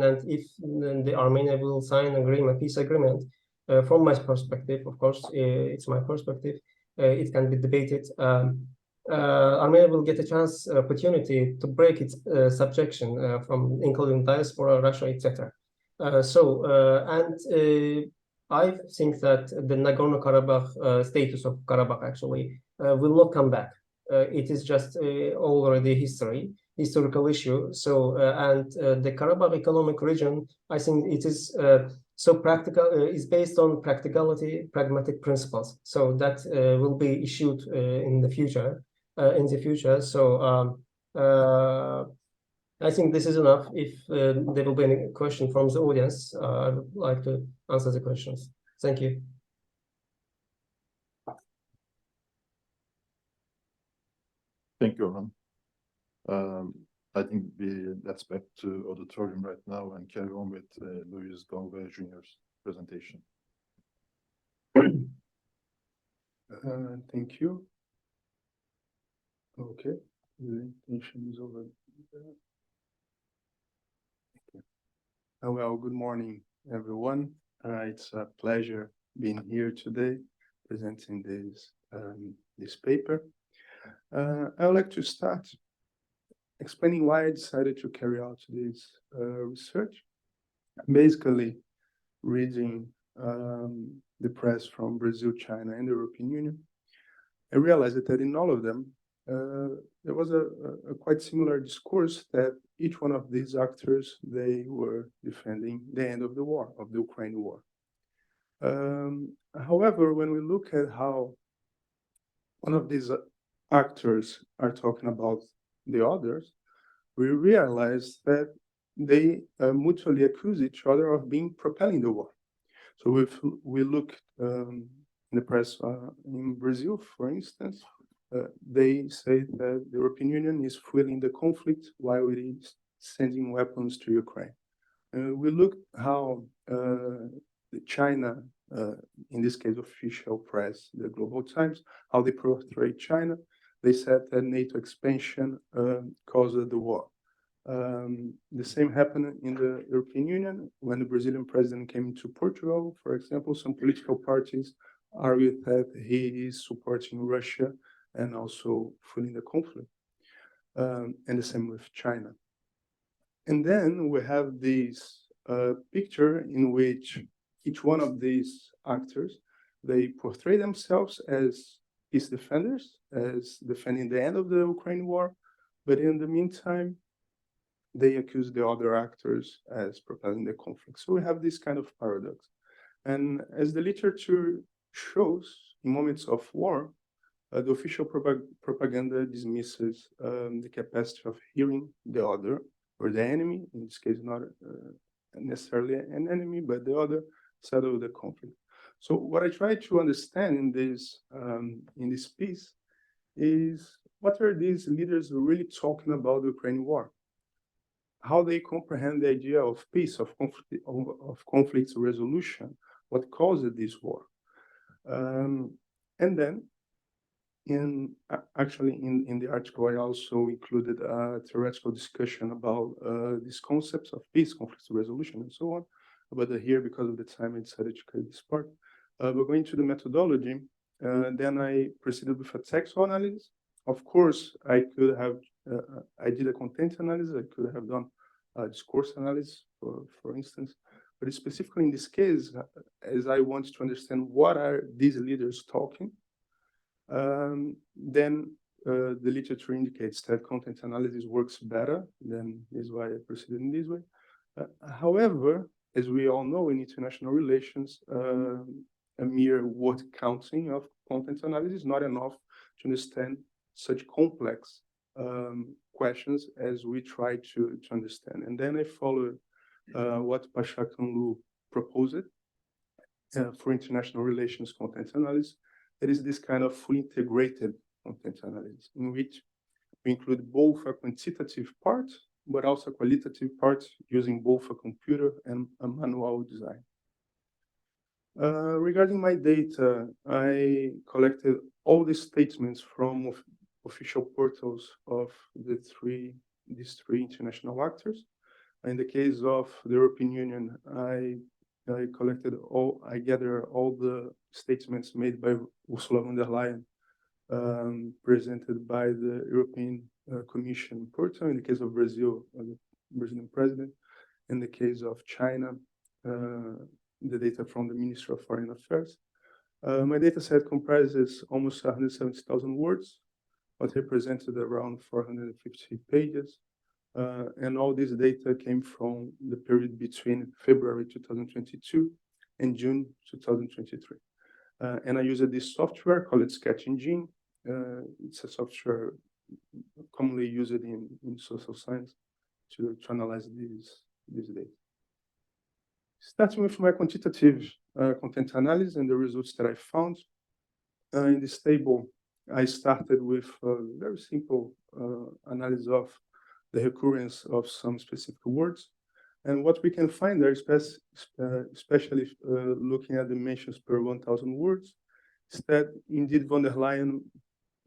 and if the Armenia will sign peace agreement, from my perspective, of course, it's my perspective, it can be debated. Armenia will get a opportunity to break its subjection from including diaspora, Russia, etc. I think that the Nagorno-Karabakh status of Karabakh actually will not come back. It is just already historical issue. So the Karabakh economic region, I think it is so practical, is based on practicality, pragmatic principles. So that will be issued in the future. in the future. So I think this is enough. If there will be any question from the audience, I would like to answer the questions. Thank you. Thank you, Orhan. I think let's back to auditorium right now and carry on with Louis Gouveia Jr.'s presentation. Thank you. Okay, the intention is over there. Okay. Well, good morning, everyone. It's a pleasure being here today, presenting this paper. I would like to start explaining why I decided to carry out this research. Basically, reading the press from Brazil, China, and the European Union, I realized that in all of them, there was a quite similar discourse that each one of these actors, they were defending the end of the war, of the Ukraine war. However, when we look at how one of these actors are talking about the others, we realize that they mutually accuse each other of being propelling the war. So if we look in the press in Brazil, for instance, they say that the European Union is fueling the conflict while it is sending weapons to Ukraine. We look how China, in this case official press, the Global Times, how they portray China. They said that NATO expansion caused the war. The same happened in the European Union when the Brazilian president came to Portugal. For example, some political parties argued that he is supporting Russia and also fueling the conflict. And the same with China. And then we have this picture in which each one of these actors, they portray themselves as peace defenders, as defending the end of the Ukraine war, but in the meantime, they accuse the other actors as propelling the conflict. So we have this kind of paradox. And as the literature shows, in moments of war, the official propaganda dismisses the capacity of hearing the other or the enemy, in this case, not necessarily an enemy, but the other side of the conflict. So what I try to understand in this piece is what are these leaders really talking about the Ukraine war? How they comprehend the idea of peace, of conflict resolution, what caused this war. And then in the article, I also included a theoretical discussion about these concepts of peace, conflict resolution, and so on. But here, because of the time, I decided to cut this part. But going to the methodology, then I proceeded with a textual analysis. Of course, I could have, I did a content analysis. I could have done a discourse analysis, for instance. But specifically in this case, as I want to understand what are these leaders talking, then the literature indicates that content analysis works better. Then is why I proceeded in this way. However, as we all know, in international relations, a mere word counting of content analysis is not enough to understand such complex questions as we try to understand. And then I followed what Pashak and Lu proposed for international relations content analysis. It is this kind of fully integrated content analysis in which we include both a quantitative part, but also a qualitative part using both a computer and a manual design. Regarding my data, I collected all the statements from official portals of these three international actors. In the case of the European Union, I gathered all the statements made by Ursula von der Leyen, presented by the European Commission portal. In the case of Brazil, the Brazilian president. In the case of China, the data from the Ministry of Foreign Affairs. My data set comprises almost 170,000 words, but represented around 450 pages. And all this data came from the period between February 2022 and June 2023. And I used this software called Sketch Engine. It's a software commonly used in social science to analyze these data. Starting with my quantitative content analysis and the results that I found, in this table, I started with a very simple analysis of the recurrence of some specific words. And what we can find there, especially looking at the mentions per 1,000 words, is that indeed von der Leyen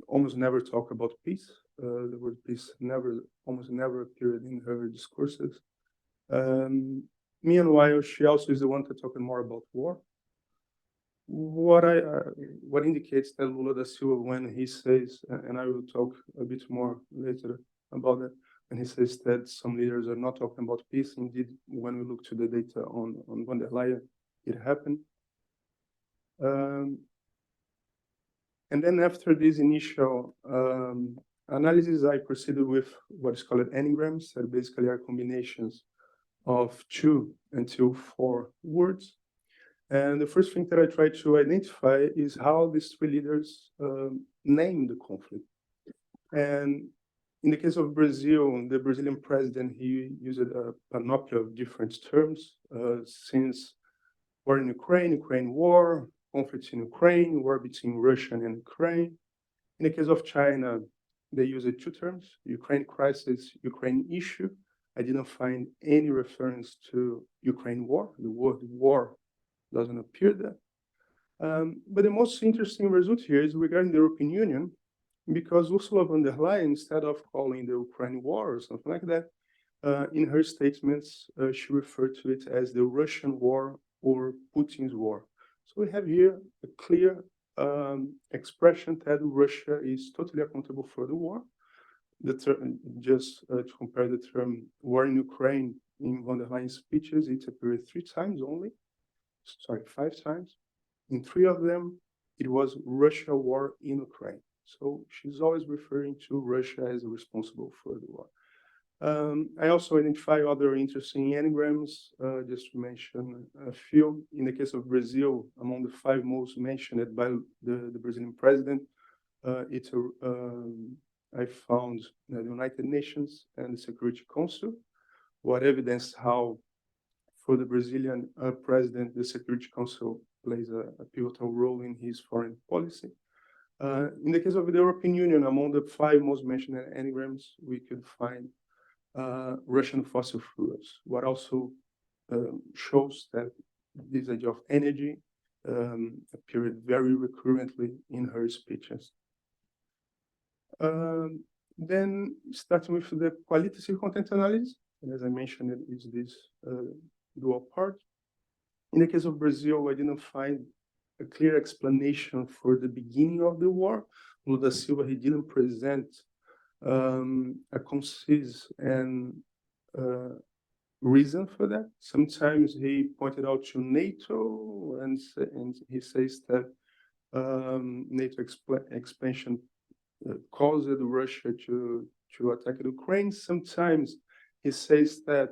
almost never talked about peace. The word peace almost never appeared in her discourses. Meanwhile, she also is the one talking more about war. What indicates that Lula da Silva, when he says, and I will talk a bit more later about that, when he says that some leaders are not talking about peace, indeed, when we look to the data on von der Leyen, it happened. And then after this initial analysis, I proceeded with what is called anagrams, that basically are combinations of 2 until 4 words. And the first thing that I try to identify is how these 3 leaders name the conflict. And in the case of Brazil, the Brazilian president, he used a panoply of different terms, since war in Ukraine, Ukraine war, conflicts in Ukraine, war between Russia and Ukraine. In the case of China, they used 2 terms, Ukraine crisis, Ukraine issue. I didn't find any reference to Ukraine war. The word war doesn't appear there. But the most interesting result here is regarding the European Union, because Ursula von der Leyen, instead of calling the Ukraine war or something like that, in her statements, she referred to it as the Russian war or Putin's war. So we have here a clear expression that Russia is totally accountable for the war. The term, just to compare the term war in Ukraine in von der Leyen's speeches, it appeared 5 times. In 3 of them, it was Russia war in Ukraine. So she's always referring to Russia as responsible for the war. I also identify other interesting anagrams, just to mention a few. In the case of Brazil, among the 5 most mentioned by the Brazilian president, I found the United Nations and the Security Council, what evidenced how, for the Brazilian president, the Security Council plays a pivotal role in his foreign policy. In the case of the European Union, among the 5 most mentioned anagrams, we could find Russian fossil fuels, what also shows that this idea of energy appeared very recurrently in her speeches. Then, starting with the qualitative content analysis, and as I mentioned, it is this dual part. In the case of Brazil, I didn't find a clear explanation for the beginning of the war. Lula da Silva, he didn't present a concise and reason for that. Sometimes he pointed out to NATO, and he says that NATO expansion caused Russia to attack Ukraine. Sometimes he says that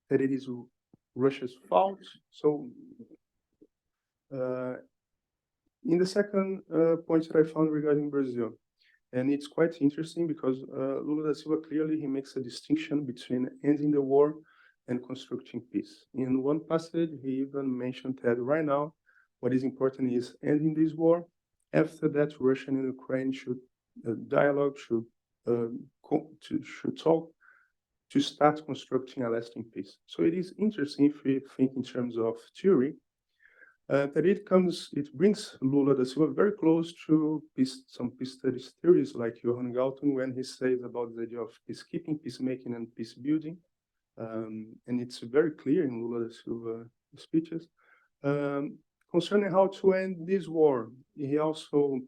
that it is Russia's fault. So in the second point that I found regarding Brazil, and it's quite interesting because Lula da Silva clearly he makes a distinction between ending the war and constructing peace. In one passage, he even mentioned that right now, what is important is ending this war. After that, Russia and Ukraine should dialogue, should talk to start constructing a lasting peace. So it is interesting if we think in terms of theory, that it brings Lula da Silva very close to some peace studies theories like Johann Galton, when he says about the idea of peacekeeping, peacemaking, and peace building. And it's very clear in Lula da Silva speeches. Concerning how to end this war, he also,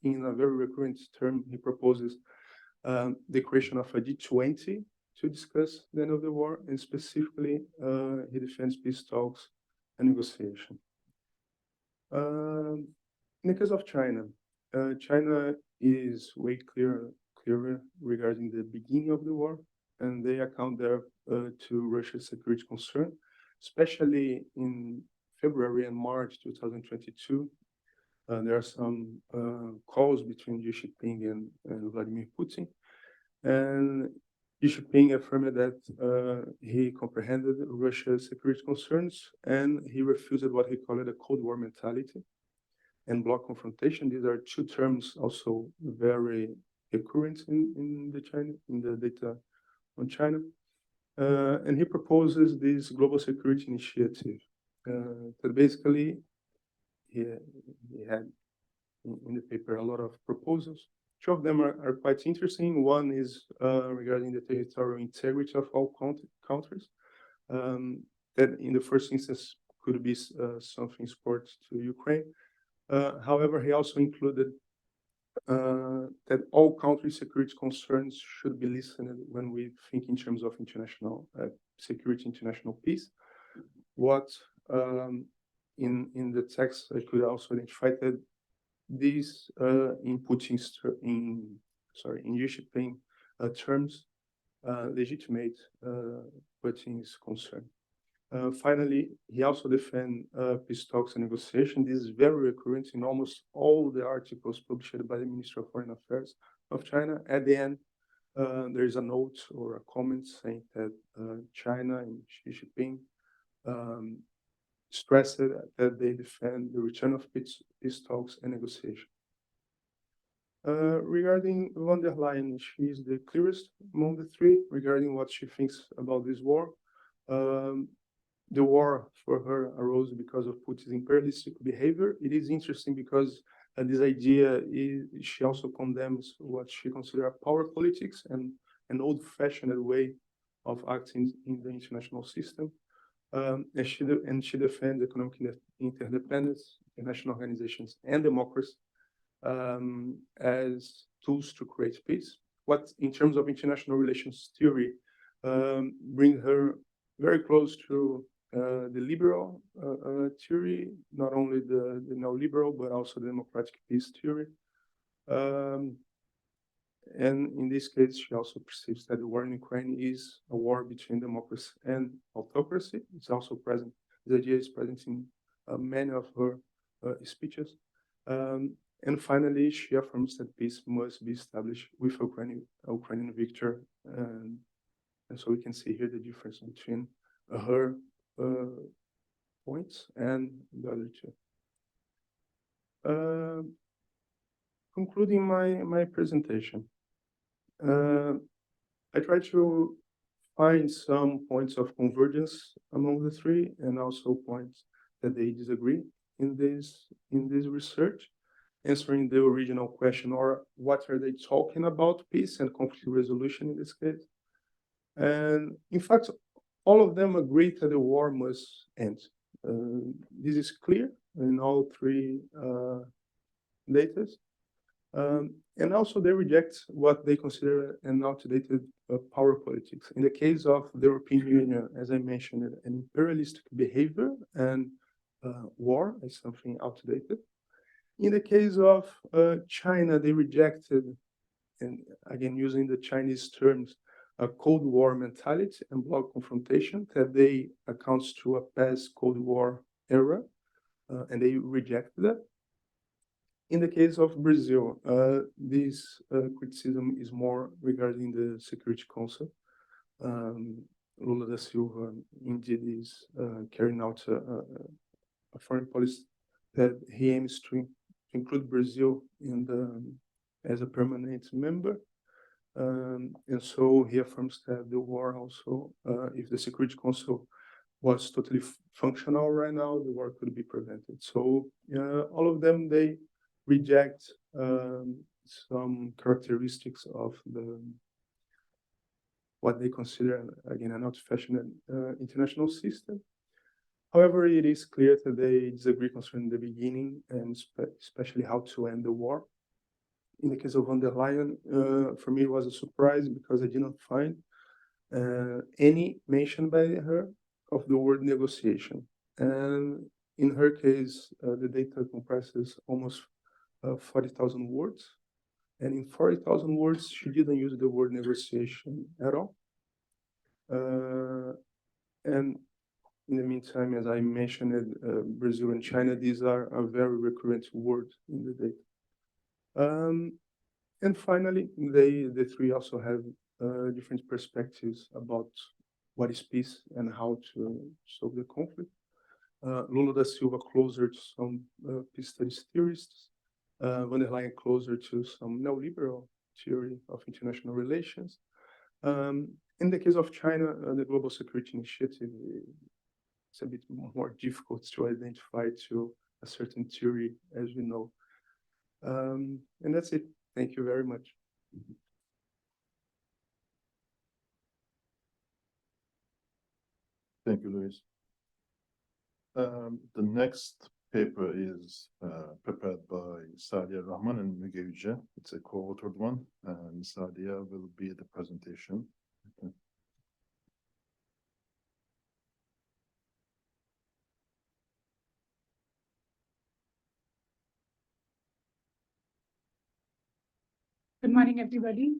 in a very recurrent term, he proposes the creation of a G20 to discuss the end of the war, and specifically, he defends peace talks and negotiation. In the case of China, China is way clearer regarding the beginning of the war, and they account there to Russia's security concern, especially in February and March 2022. There are some calls between Xi Jinping and Vladimir Putin. And Xi Jinping affirmed that he comprehended Russia's security concerns, and he refused what he called a Cold War mentality and bloc confrontation. These are two terms also very recurrent in the data on China. And he proposes this global security initiative that basically he had in the paper a lot of proposals. Two of them are quite interesting. One is regarding the territorial integrity of all countries. That in the first instance could be something support to Ukraine. However, he also included that all country security concerns should be listened when we think in terms of international security, international peace. What in the text I could also identify that these in Xi Jinping terms legitimate Putin's concern. Finally, he also defends peace talks and negotiation. This is very recurrent in almost all the articles published by the Ministry of Foreign Affairs of China. At the end, there is a note or a comment saying that China and Xi Jinping stressed that they defend the return of peace talks and negotiation. Regarding von der Leyen, she is the clearest among the three regarding what she thinks about this war. The war for her arose because of Putin's imperialistic behavior. It is interesting because this idea she also condemns what she considers power politics and an old-fashioned way of acting in the international system. And she defends economic interdependence, international organizations, and democracy as tools to create peace. What, in terms of international relations theory, bring her very close to the liberal theory, not only the neoliberal, but also the democratic peace theory. And in this case, she also perceives that the war in Ukraine is a war between democracy and autocracy. It's also present, the idea is present in many of her speeches. And finally, she affirms that peace must be established with Ukrainian victor. And so we can see here the difference between her points and the other two. Concluding my presentation, I try to find some points of convergence among the three, and also points that they disagree in this research, answering the original question, or what are they talking about, peace and conflict resolution in this case. And in fact, all of them agree that the war must end. This is clear in all three data. And also they reject what they consider an outdated power politics. In the case of the European Union, as I mentioned, an imperialistic behavior and war is something outdated. In the case of China, they rejected, and again using the Chinese terms, a Cold War mentality and bloc confrontation that they accounts to a past Cold War era, and they rejected that. In the case of Brazil, this criticism is more regarding the Security Council. Lula da Silva indeed is carrying out a foreign policy that he aims to include Brazil in as a permanent member. And so he affirms that the war also, if the Security Council was totally functional right now, the war could be prevented. So all of them, they reject some characteristics of what they consider, again, an old-fashioned international system. However, it is clear that they disagree concerning the beginning and especially how to end the war. In the case of von der Leyen, for me, it was a surprise because I did not find any mention by her of the word negotiation. And in her case, the data comprises almost 40,000 words. And in 40,000 words, she didn't use the word negotiation at all. And In the meantime, as I mentioned, Brazil and China, these are a very recurrent word in the data. And finally, the three also have different perspectives about what is peace and how to solve the conflict. Lula da Silva closer to some peace studies theorists, von der Leyen closer to some neoliberal theory of international relations. In the case of China, the Global Security Initiative, it's a bit more difficult to identify to a certain theory, as you know. And that's it. Thank you very much. Thank you, Luis. The next paper is prepared by Sadia, Rahman, and Müge Yüce. It's a co-authored one, and Sadia will be the presentation. Okay. Good morning, everybody.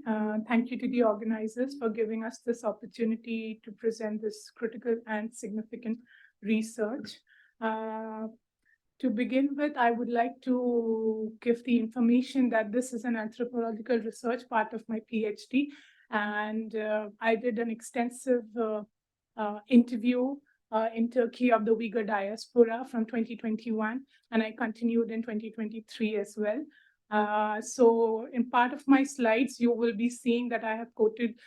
Thank you to the organizers for giving us this opportunity to present this critical and significant research. To begin with, I would like to give the information that this is an anthropological research part of my PhD, and I did an extensive interview in Turkey of the Uyghur diaspora from 2021, and I continued in 2023 as well. So in part of my slides, you will be seeing that I have quoted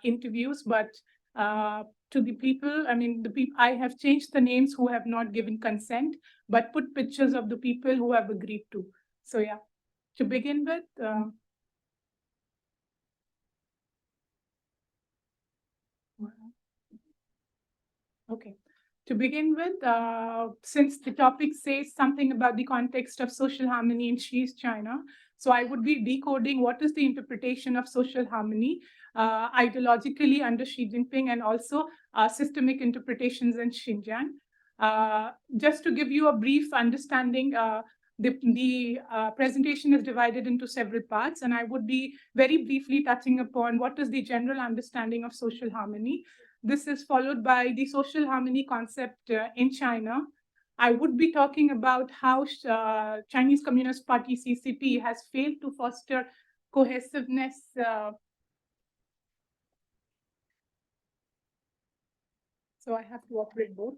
interviews, but to the people, I mean, I have changed the names who have not given consent, but put pictures of the people who have agreed to. So yeah, to begin with, okay. To begin with, since the topic says something about the context of social harmony in Xi's China, so I would be decoding what is the interpretation of social harmony ideologically under Xi Jinping, and also systemic interpretations in Xinjiang. Just to give you a brief understanding, the presentation is divided into several parts, and I would be very briefly touching upon what is the general understanding of social harmony. This is followed by the social harmony concept in China. I would be talking about how Chinese Communist Party CCP has failed to foster cohesiveness. So I have to operate both.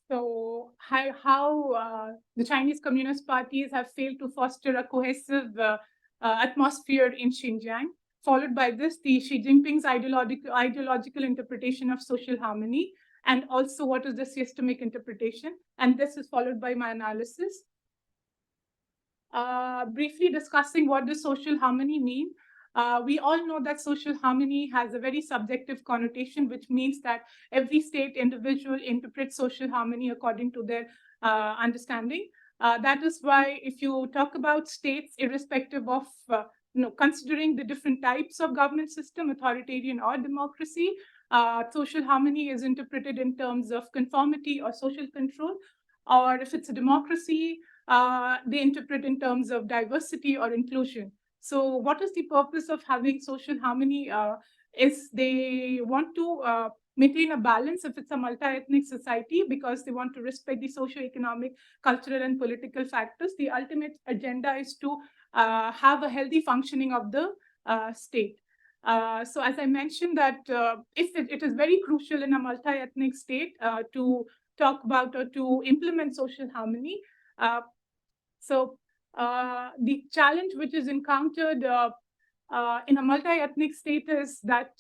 So how the Chinese Communist parties have failed to foster a cohesive atmosphere in Xinjiang. Followed by this, the Xi Jinping's ideological interpretation of social harmony, and also what is the systemic interpretation. And this is followed by my analysis. Briefly discussing what does social harmony mean. We all know that social harmony has a very subjective connotation, which means that every state individual interprets social harmony according to their understanding. That is why if you talk about states, irrespective of considering the different types of government system, authoritarian or democracy, social harmony is interpreted in terms of conformity or social control. Or if it's a democracy, they interpret in terms of diversity or inclusion. So what is the purpose of having social harmony? Is they want to maintain a balance if it's a multi-ethnic society, because they want to respect the socio-economic, cultural, and political factors. The ultimate agenda is to have a healthy functioning of the state. So as I mentioned that if it is very crucial in a multi-ethnic state to talk about or to implement social harmony. So the challenge which is encountered in a multi-ethnic state is that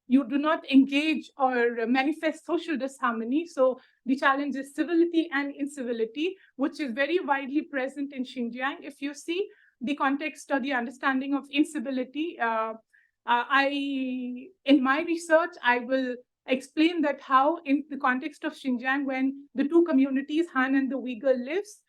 you do not engage or manifest social disharmony. So the challenge is civility and incivility, which is very widely present in Xinjiang. If you see the context or the understanding of incivility, in my research, I will explain that how in the context of Xinjiang, when the two communities, Han and the Uyghur lives,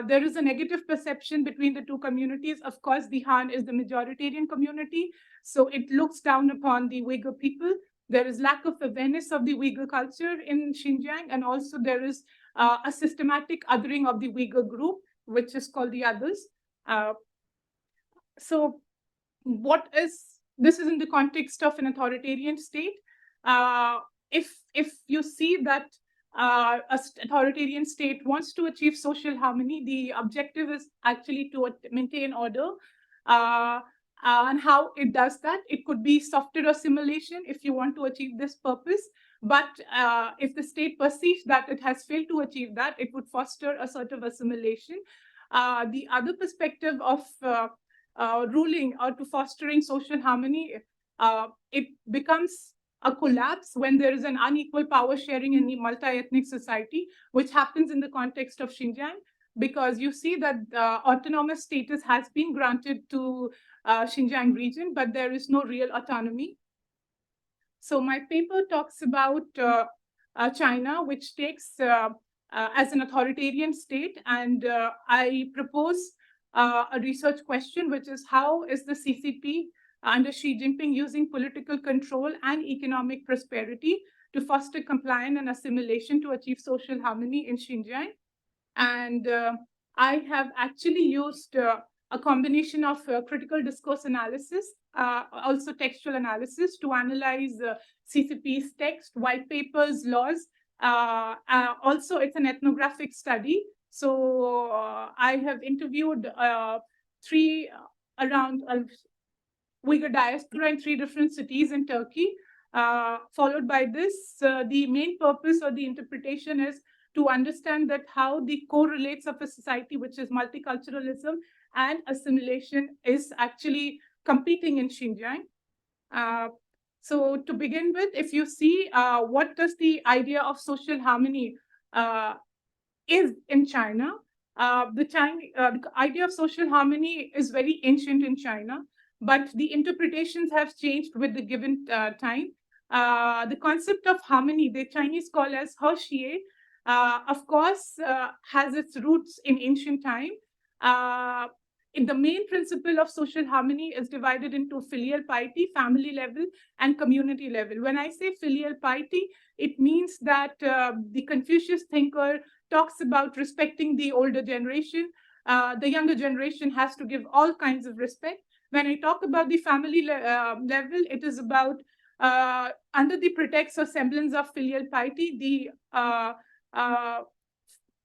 there is a negative perception between the two communities. Of course, the Han is the majoritarian community, so it looks down upon the Uyghur people. There is lack of awareness of the Uyghur culture in Xinjiang, and also there is a systematic othering of the Uyghur group, which is called the others. So what is this is in the context of an authoritarian state. If you see that authoritarian state wants to achieve social harmony, the objective is actually to maintain order. And how it does that, it could be software assimilation if you want to achieve this purpose. But if the state perceives that it has failed to achieve that, it would foster assertive assimilation. The other perspective of ruling or to fostering social harmony, it becomes a collapse when there is an unequal power sharing in the multi-ethnic society, which happens in the context of Xinjiang, because you see that autonomous status has been granted to Xinjiang region, but there is no real autonomy. So my paper talks about China, which takes as an authoritarian state, and I propose a research question, which is how is the CCP under Xi Jinping using political control and economic prosperity to foster compliance and assimilation to achieve social harmony in Xinjiang. And I have actually used a combination of critical discourse analysis, also textual analysis, to analyze CCP's text, white papers, laws. Also, it's an ethnographic study. So I have interviewed three around Uyghur diaspora in 3 different cities in Turkey. Followed by this, the main purpose or the interpretation is to understand that how the correlates of a society, which is multiculturalism and assimilation, is actually competing in Xinjiang. So to begin with, if you see what does the idea of social harmony is in China, the idea of social harmony is very ancient in China, but the interpretations have changed with the given time. The concept of harmony, the Chinese call as He, of course, has its roots in ancient time. The main principle of social harmony is divided into filial piety, family level, and community level. When I say filial piety, it means that the Confucius thinker talks about respecting the older generation. The younger generation has to give all kinds of respect. When I talk about the family level, it is about under the pretext or semblance of filial piety,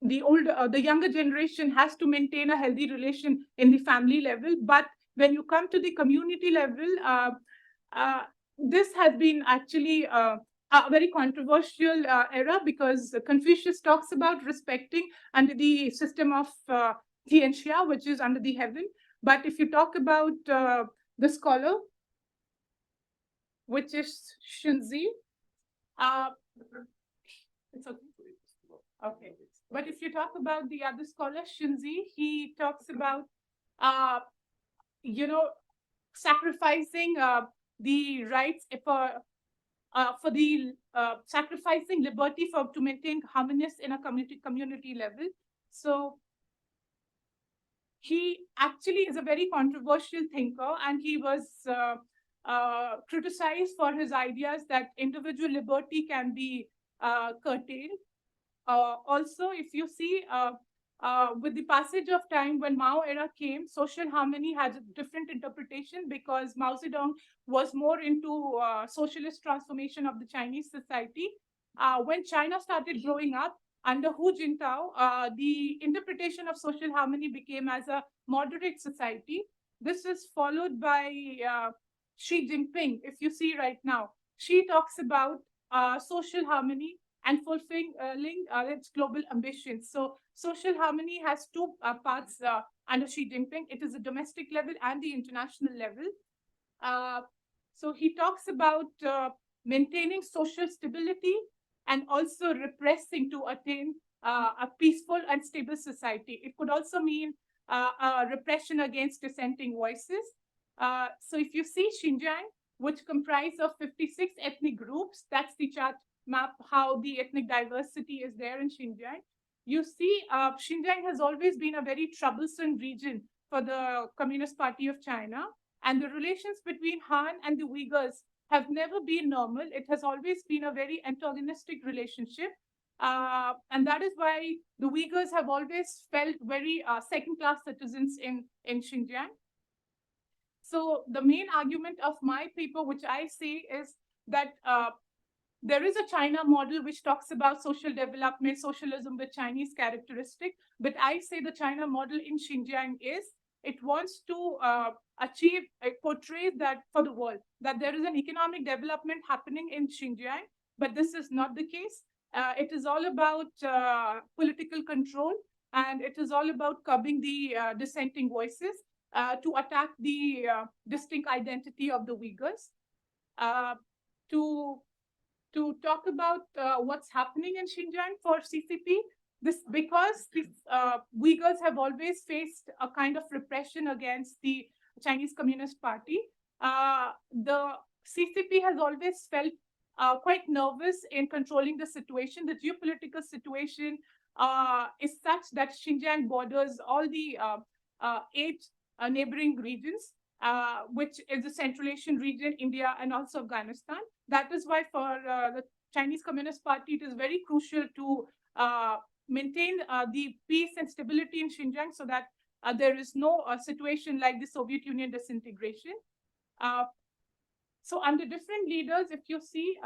the younger generation has to maintain a healthy relation in the family level. But when you come to the community level, this has been actually a very controversial era, because Confucius talks about respecting under the system of Tianxia, which is under the heaven. But if you talk about the scholar, which is Xunzi, it's okay. Okay. But if you talk about the other scholar, Xunzi, he talks about, sacrificing the rights for the sacrificing liberty to maintain harmonious in a community level. So he actually is a very controversial thinker, and he was criticized for his ideas that individual liberty can be curtailed. Also, if you see, with the passage of time, when Mao era came, social harmony had a different interpretation, because Mao Zedong was more into socialist transformation of the Chinese society. When China started growing up under Hu Jintao, the interpretation of social harmony became as a moderate society. This is followed by Xi Jinping. If you see right now, Xi talks about social harmony and fulfilling its global ambitions. So social harmony has 2 parts under Xi Jinping. It is the domestic level and the international level. So he talks about maintaining social stability and also repressing to attain a peaceful and stable society. It could also mean repression against dissenting voices. So if you see Xinjiang, which comprises of 56 ethnic groups, that's the chart map how the ethnic diversity is there in Xinjiang. You see, Xinjiang has always been a very troublesome region for the Communist Party of China, and the relations between Han and the Uyghurs have never been normal. It has always been a very antagonistic relationship, and that is why the Uyghurs have always felt very second-class citizens in Xinjiang. So the main argument of my paper, which I say, is that there is a China model which talks about social development, socialism with Chinese characteristic. But I say the China model in Xinjiang is, it wants to achieve, it portrays that for the world, that there is an economic development happening in Xinjiang, but this is not the case. It is all about political control, and it is all about curbing the dissenting voices to attack the distinct identity of the Uyghurs. To talk about what's happening in Xinjiang for CCP, because these Uyghurs have always faced a kind of repression against the Chinese Communist Party, the CCP has always felt quite nervous in controlling the situation. The geopolitical situation is such that Xinjiang borders all the 8 neighboring regions, which is the Central Asian region, India, and also Afghanistan. That is why for the Chinese Communist Party, it is very crucial to maintain the peace and stability in Xinjiang so that there is no situation like the Soviet Union disintegration. So under different leaders, if you see,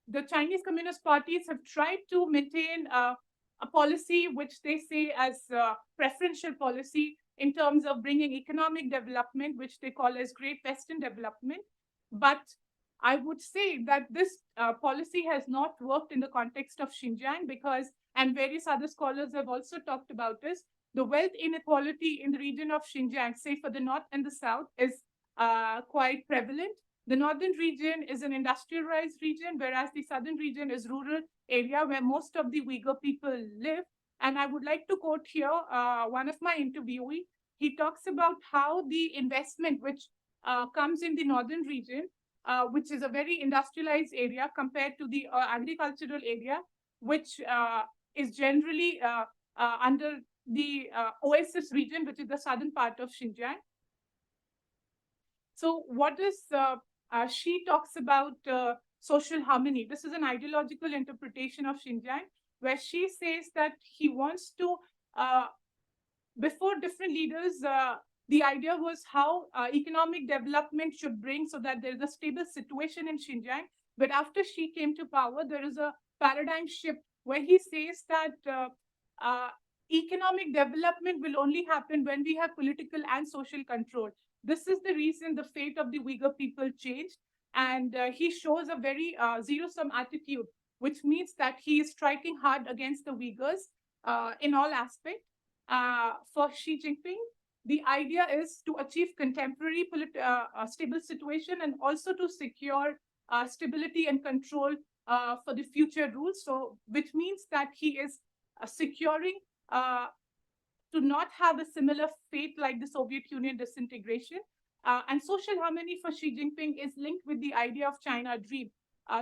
the Chinese Communist parties have tried to maintain a policy which they say as preferential policy in terms of bringing economic development, which they call as Great Western Development. But I would say that this policy has not worked in the context of Xinjiang because, and various other scholars have also talked about this, the wealth inequality in the region of Xinjiang, say for the north and the south, is quite prevalent. The northern region is an industrialized region, whereas the southern region is rural area where most of the Uyghur people live. And I would like to quote here one of my interviewee. He talks about how the investment which comes in the northern region, which is a very industrialized area compared to the agricultural area, which is generally under the Oasis region, which is the southern part of Xinjiang. So what is, she talks about social harmony. This is an ideological interpretation of Xinjiang, where she says that he wants to, before different leaders, the idea was how economic development should bring so that there is a stable situation in Xinjiang. But after she came to power, there is a paradigm shift where he says that economic development will only happen when we have political and social control. This is the reason the fate of the Uyghur people changed. And he shows a very zero-sum attitude, which means that he is striking hard against the Uyghurs in all aspects. For Xi Jinping, the idea is to achieve contemporary stable situation and also to secure stability and control for the future rules. So, which means that he is securing to not have a similar fate like the Soviet Union disintegration. And social harmony for Xi Jinping is linked with the idea of China Dream.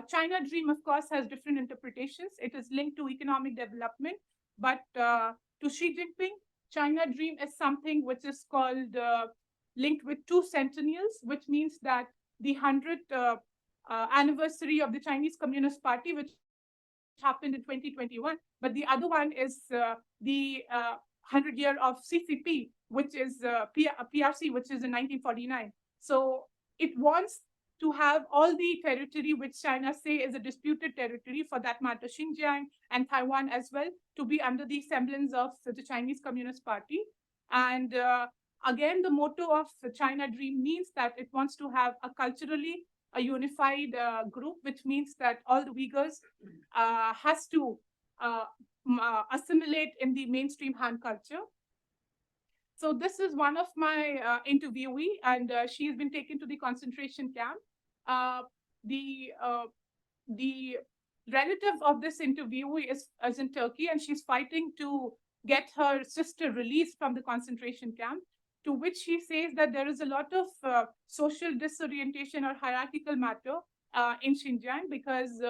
China Dream, of course, has different interpretations. It is linked to economic development, but to Xi Jinping, China Dream is something which is called linked with 2 centennials, which means that the 100th anniversary of the Chinese Communist Party, which happened in 2021, but the other one is the 100 year of CCP, which is PRC, which is in 1949. So it wants to have all the territory which China say is a disputed territory, for that matter, Xinjiang and Taiwan as well, to be under the semblance of the Chinese Communist Party. And again, the motto of the China Dream means that it wants to have a culturally a unified group, which means that all the Uyghurs has to assimilate in the mainstream Han culture. So this is one of my interviewee, and she has been taken to the concentration camp. The relative of this interviewee is in Turkey, and she's fighting to get her sister released from the concentration camp, to which she says that there is a lot of social disorientation or hierarchical matter in Xinjiang, because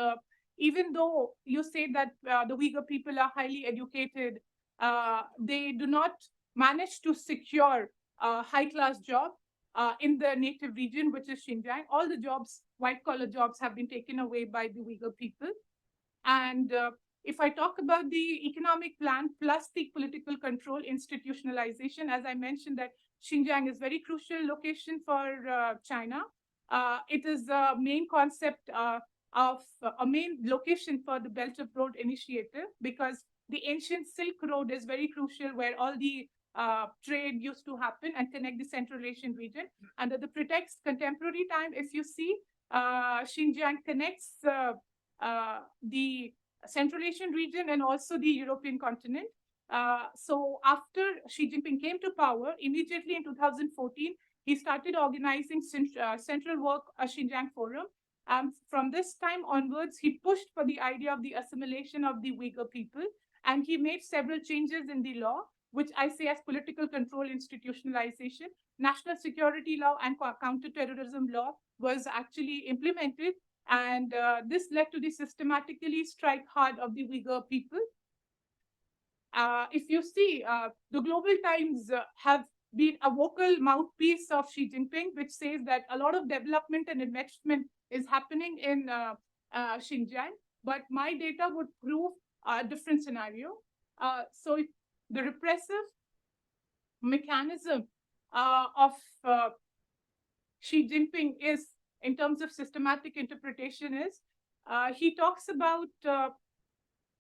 even though you say that the Uyghur people are highly educated, they do not manage to secure a high-class job in their native region, which is Xinjiang. All the jobs, white-collar jobs, have been taken away by the Uyghur people. And if I talk about the economic plan plus the political control institutionalization, as I mentioned, that Xinjiang is very crucial location for China. It is a main concept of a main location for the Belt of Road Initiative, because the ancient Silk Road is very crucial, where all the trade used to happen and connect the Central Asian region. Under the pretext contemporary time, if you see, Xinjiang connects the Central Asian region and also the European continent. So after Xi Jinping came to power, immediately in 2014, he started organizing Central Work Xinjiang Forum. From this time onwards, he pushed for the idea of the assimilation of the Uyghur people, and he made several changes in the law, which I say as political control institutionalization. National security law and counterterrorism law was actually implemented, and this led to the systematically strike hard of the Uyghur people. If you see, the Global Times have been a vocal mouthpiece of Xi Jinping, which says that a lot of development and investment is happening in Xinjiang, but my data would prove a different scenario. So the repressive mechanism of Xi Jinping is, in terms of systematic interpretation, is he talks about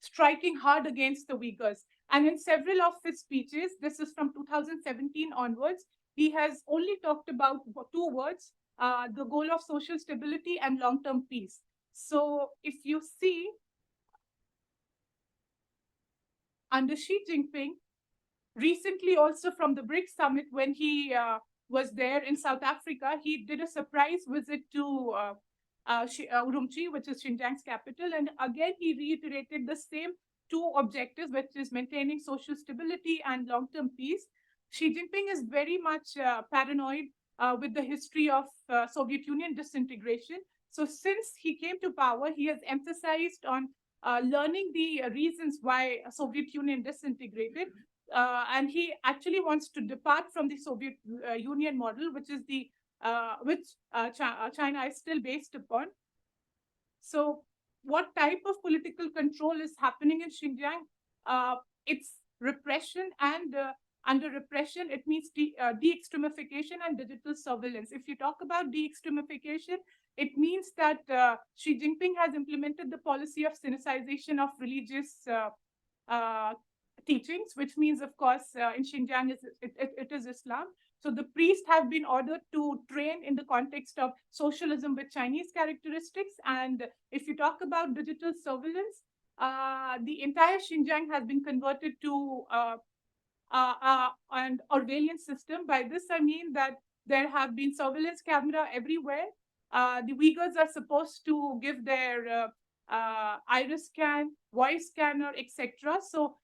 striking hard against the Uyghurs. And in several of his speeches, this is from 2017 onwards, he has only talked about two words, the goal of social stability and long-term peace. So if you see, under Xi Jinping, recently also from the BRICS summit, when he was there in South Africa, he did a surprise visit to Urumqi, which is Xinjiang's capital. And again, he reiterated the same two objectives, which is maintaining social stability and long-term peace. Xi Jinping is very much paranoid with the history of Soviet Union disintegration. So since he came to power, he has emphasized on learning the reasons why Soviet Union disintegrated. And he actually wants to depart from the Soviet Union model, which is the China is still based upon. So what type of political control is happening in Xinjiang? It's repression, and under repression, it means de-extremification and digital surveillance. If you talk about de-extremification, it means that Xi Jinping has implemented the policy of Sinicization of religious teachings, which means, of course, in Xinjiang, it is Islam. So the priests have been ordered to train in the context of socialism with Chinese characteristics. And if you talk about digital surveillance, the entire Xinjiang has been converted to an Orwellian system. By this, I mean that there have been surveillance camera everywhere. The Uyghurs are supposed to give their iris scan, voice scanner, etc. So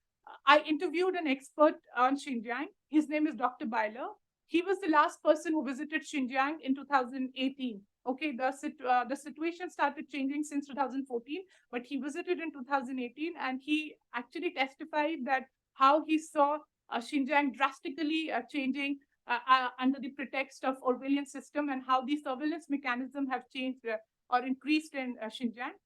I interviewed an expert on Xinjiang. His name is Dr. Byler. He was the last person who visited Xinjiang in 2018. Okay, the situation started changing since 2014, but he visited in 2018, and he actually testified that how he saw Xinjiang drastically changing under the pretext of Orwellian system, and how the surveillance mechanism have changed or increased in Xinjiang.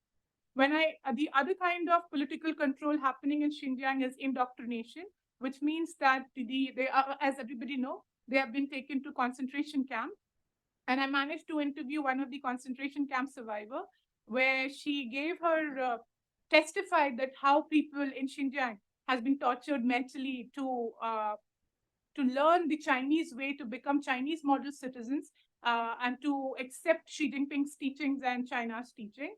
The other kind of political control happening in Xinjiang is indoctrination, which means that they are, as everybody knows, they have been taken to concentration camp. And I managed to interview one of the concentration camp survivor, where she gave her testified that how people in Xinjiang has been tortured mentally to learn the Chinese way, to become Chinese model citizens, and to accept Xi Jinping's teachings and China's teaching.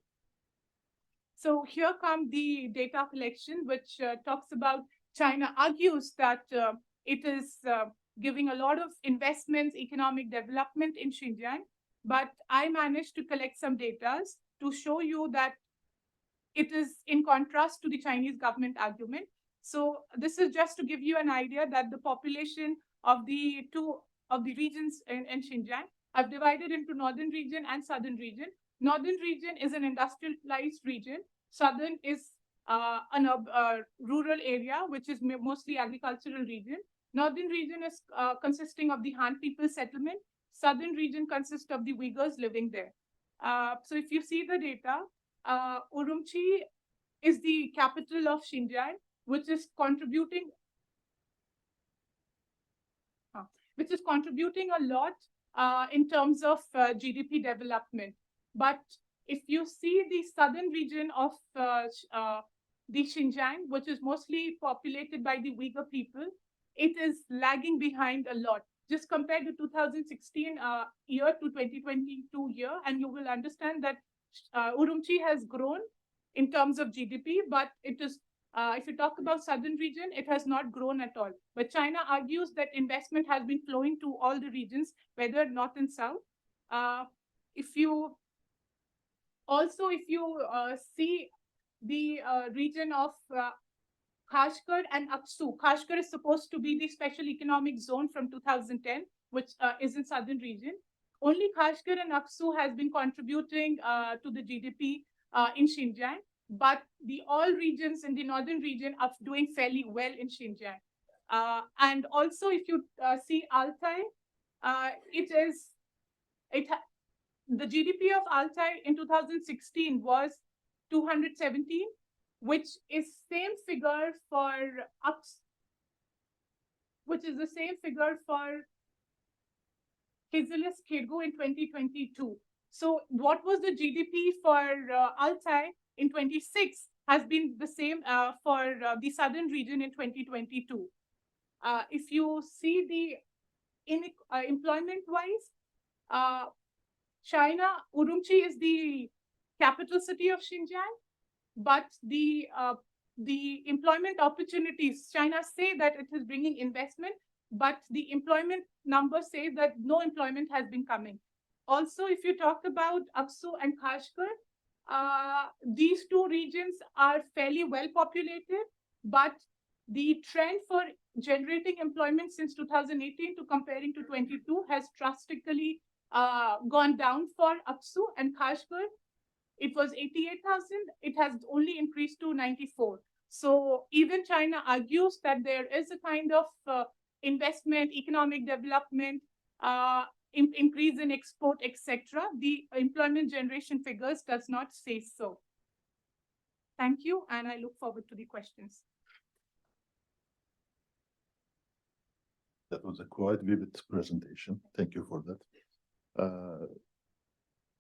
So here come the data collection, which talks about China argues that it is giving a lot of investments, economic development in Xinjiang. But I managed to collect some data to show you that it is in contrast to the Chinese government argument. So this is just to give you an idea that the population of the regions in Xinjiang are divided into northern region and southern region. Northern region is an industrialized region. Southern is a rural area, which is mostly agricultural region. Northern region is consisting of the Han people settlement. Southern region consists of the Uyghurs living there. So if you see the data, Urumqi is the capital of Xinjiang, which is contributing. which is contributing a lot in terms of GDP development. But if you see the southern region of the Xinjiang, which is mostly populated by the Uyghur people, it is lagging behind a lot. Just compared to 2016 year to 2022 year, and you will understand that Urumqi has grown in terms of GDP, but it is, if you talk about southern region, it has not grown at all. But China argues that investment has been flowing to all the regions, whether north and south. If you see the region of Kashgar and Aksu. Kashgar is supposed to be the special economic zone from 2010, which is in southern region. Only Kashgar and Aksu has been contributing to the GDP in Xinjiang, but the all regions in the northern region are doing fairly well in Xinjiang. And also, if you see Altai, the GDP of Altai in 2016 was 217, which is same figure for which is the same figure for Kizilis Kirgu in 2022. So what was the GDP for Altai in 26 has been the same for the southern region in 2022. If you see the employment-wise, China, Urumqi is the capital city of Xinjiang, but the employment opportunities, China say that it is bringing investment, but the employment numbers say that no employment has been coming. Also, if you talk about Aksu and Kashgar, these two regions are fairly well populated, but the trend for generating employment since 2018 to comparing to 22 has drastically gone down for Aksu and Kashgar. It was 88,000. It has only increased to 94. So even China argues that there is a kind of investment, economic development, increase in export, etc. The employment generation figures does not say so. Thank you, and I look forward to the questions. That was a quite vivid presentation. Thank you for that.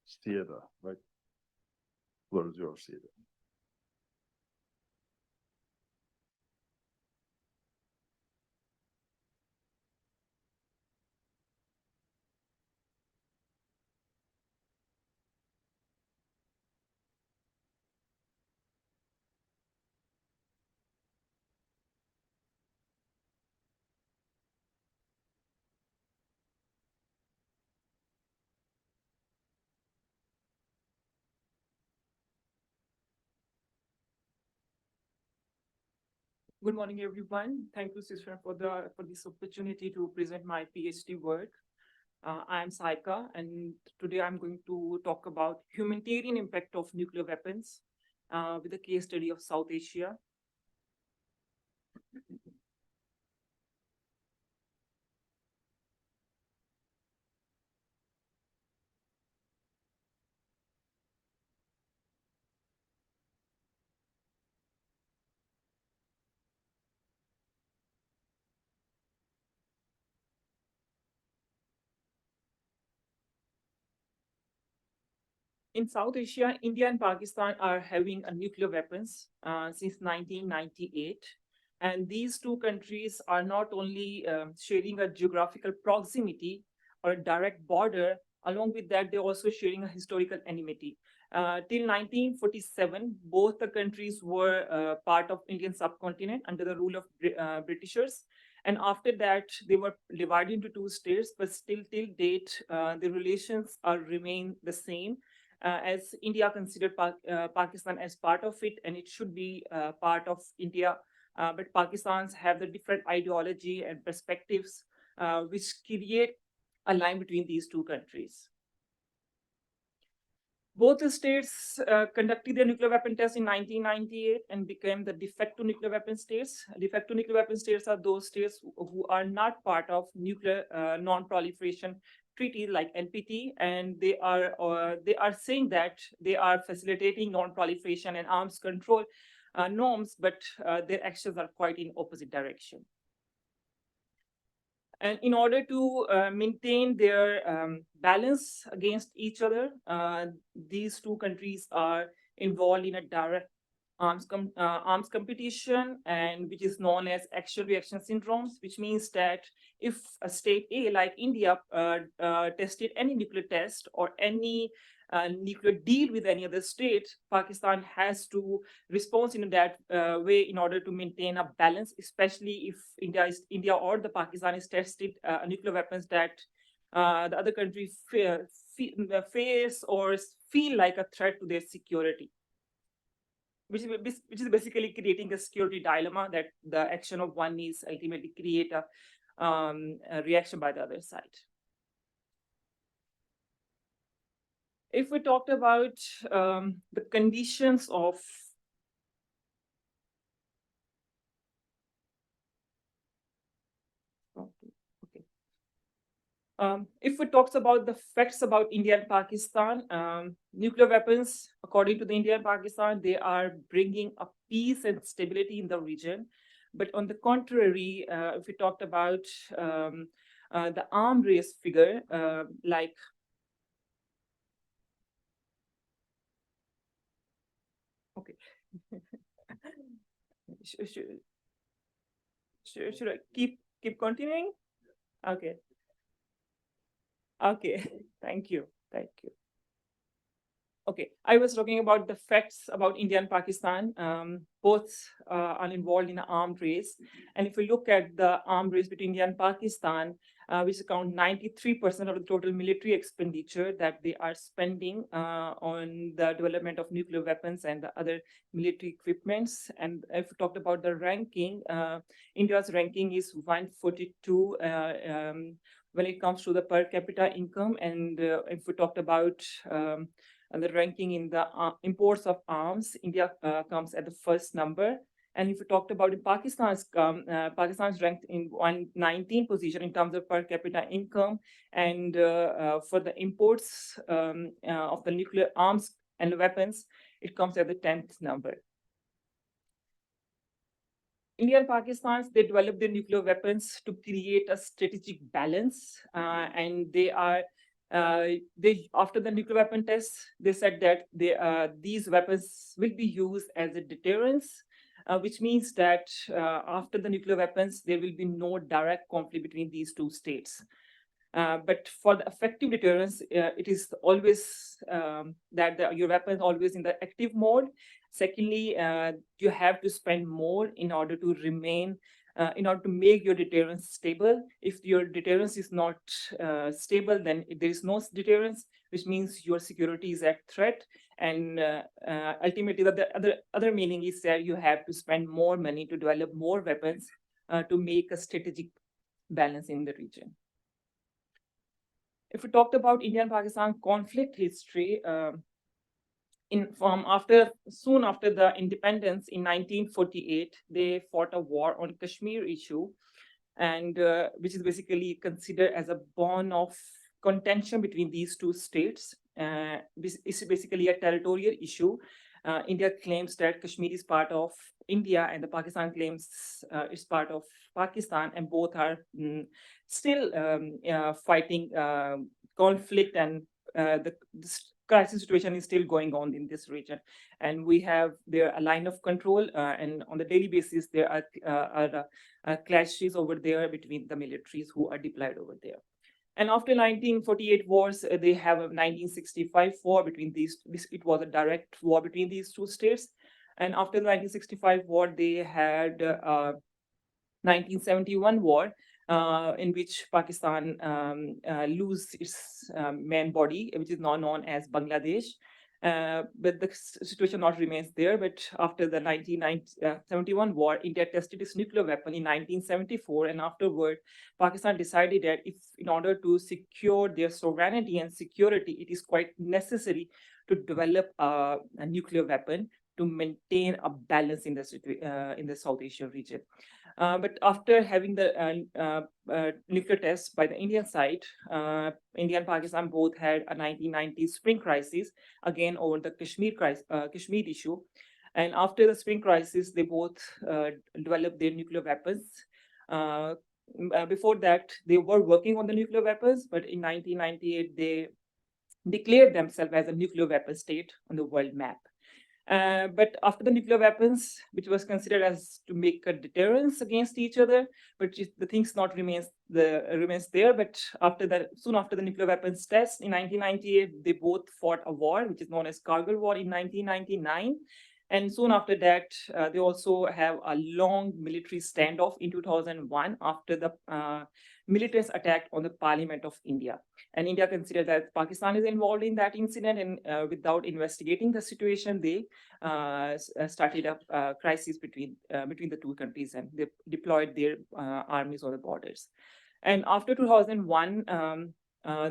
Sadia, right? Where is your Sadia? Good morning, everyone. Thank you, CESRAN, for this opportunity to present my PhD work. I am Saika, and today I'm going to talk about humanitarian impact of nuclear weapons with a case study of South Asia. In South Asia, India and Pakistan are having a nuclear weapons since 1998. And these two countries are not only sharing a geographical proximity or a direct border, along with that, they're also sharing a historical enmity. Till 1947, both the countries were part of Indian subcontinent under the rule of Britishers. And after that, they were divided into two states, but still till date, the relations remain the same. As India considered Pakistan as part of it, and it should be part of India. But Pakistans have the different ideology and perspectives, which create a line between these two countries. Both the states conducted their nuclear weapon test in 1998 and became the de facto nuclear weapon states. De facto nuclear weapon states are those states who are not part of nuclear non-proliferation treaty like NPT, and they are saying that they are facilitating non-proliferation and arms control norms, but their actions are quite in opposite direction. And in order to maintain their balance against each other, these two countries are involved in a direct arms competition, and which is known as action reaction syndromes, which means that if a state A like India tested any nuclear test or any nuclear deal with any other state, Pakistan has to respond in that way in order to maintain a balance, especially if India or the Pakistan is tested nuclear weapons that the other country face or feel like a threat to their security, which is basically creating a security dilemma that the action of one is ultimately create a reaction by the other side. If we talked about the conditions of if we talk about the facts about India and Pakistan, nuclear weapons, according to the India and Pakistan, they are bringing a peace and stability in the region. But on the contrary, if we talked about the arms race figure, like okay, should I keep continuing? Okay. Okay, thank you. Okay, I was talking about the facts about India and Pakistan. Both are involved in an armed race. And if we look at the armed race between India and Pakistan, which account 93% of the total military expenditure that they are spending on the development of nuclear weapons and the other military equipments. And if we talked about the ranking, India's ranking is 142 when it comes to the per capita income. And if we talked about the ranking in the imports of arms, India comes at the first number. And if we talked about Pakistan's ranked in 119th position in terms of per capita income. And for the imports of the nuclear arms and weapons, it comes at the 10th number. India and Pakistan, they developed their nuclear weapons to create a strategic balance, and they are after the nuclear weapon tests, they said that these weapons will be used as a deterrence, which means that after the nuclear weapons, there will be no direct conflict between these two states. But for the effective deterrence, it is always that your weapon is always in the active mode. Secondly, you have to spend more in order to remain, in order to make your deterrence stable. If your deterrence is not stable, then there is no deterrence, which means your security is at threat. And ultimately, the other meaning is that you have to spend more money to develop more weapons to make a strategic balance in the region. If we talked about India and Pakistan conflict history, soon after the independence in 1948, they fought a war on Kashmir issue, and which is basically considered as a bone of contention between these two states. It's basically a territorial issue. India claims that Kashmir is part of India, and the Pakistan claims it's part of Pakistan, and both are still fighting conflict, and the crisis situation is still going on in this region. And we have there a line of control, and on the daily basis, there are clashes over there between the militaries who are deployed over there. And after 1948 wars, they have a 1965 war between these. It was a direct war between these two states. And after the 1965 war, they had 1971 war, in which Pakistan lose its main body, which is now known as Bangladesh. But the situation not remains there. But after the 1971 war, India tested its nuclear weapon in 1974, and afterward, Pakistan decided that in order to secure their sovereignty and security, it is quite necessary to develop a nuclear weapon to maintain a balance in the South Asian region. But after having the nuclear tests by the Indian side, India and Pakistan both had a 1990 spring crisis, again over the Kashmir issue. And after the spring crisis, they both developed their nuclear weapons. before that, they were working on the nuclear weapons, but in 1998, they declared themselves as a nuclear weapon state on the world map. But after the nuclear weapons, which was considered as to make a deterrence against each other, but the things not remains there. But after that, soon after the nuclear weapons test in 1998, they both fought a war, which is known as Kargil War in 1999. And soon after that, they also have a long military standoff in 2001 after the militants attacked on the Parliament of India. And India considered that Pakistan is involved in that incident, and without investigating the situation, they started a crisis between the two countries, and they deployed their armies on the borders. And after 2001,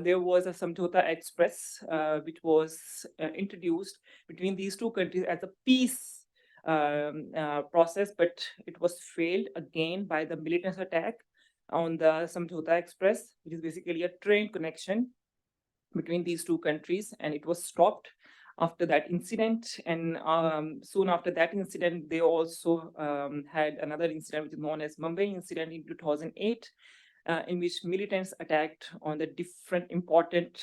there was a Samjhauta Express, which was introduced between these two countries as a peace process, but it was failed again by the militant attack on the Samjhauta Express, which is basically a train connection between these two countries, and it was stopped after that incident. And soon after that incident, they also had another incident, which is known as Mumbai incident in 2008, in which militants attacked on the different important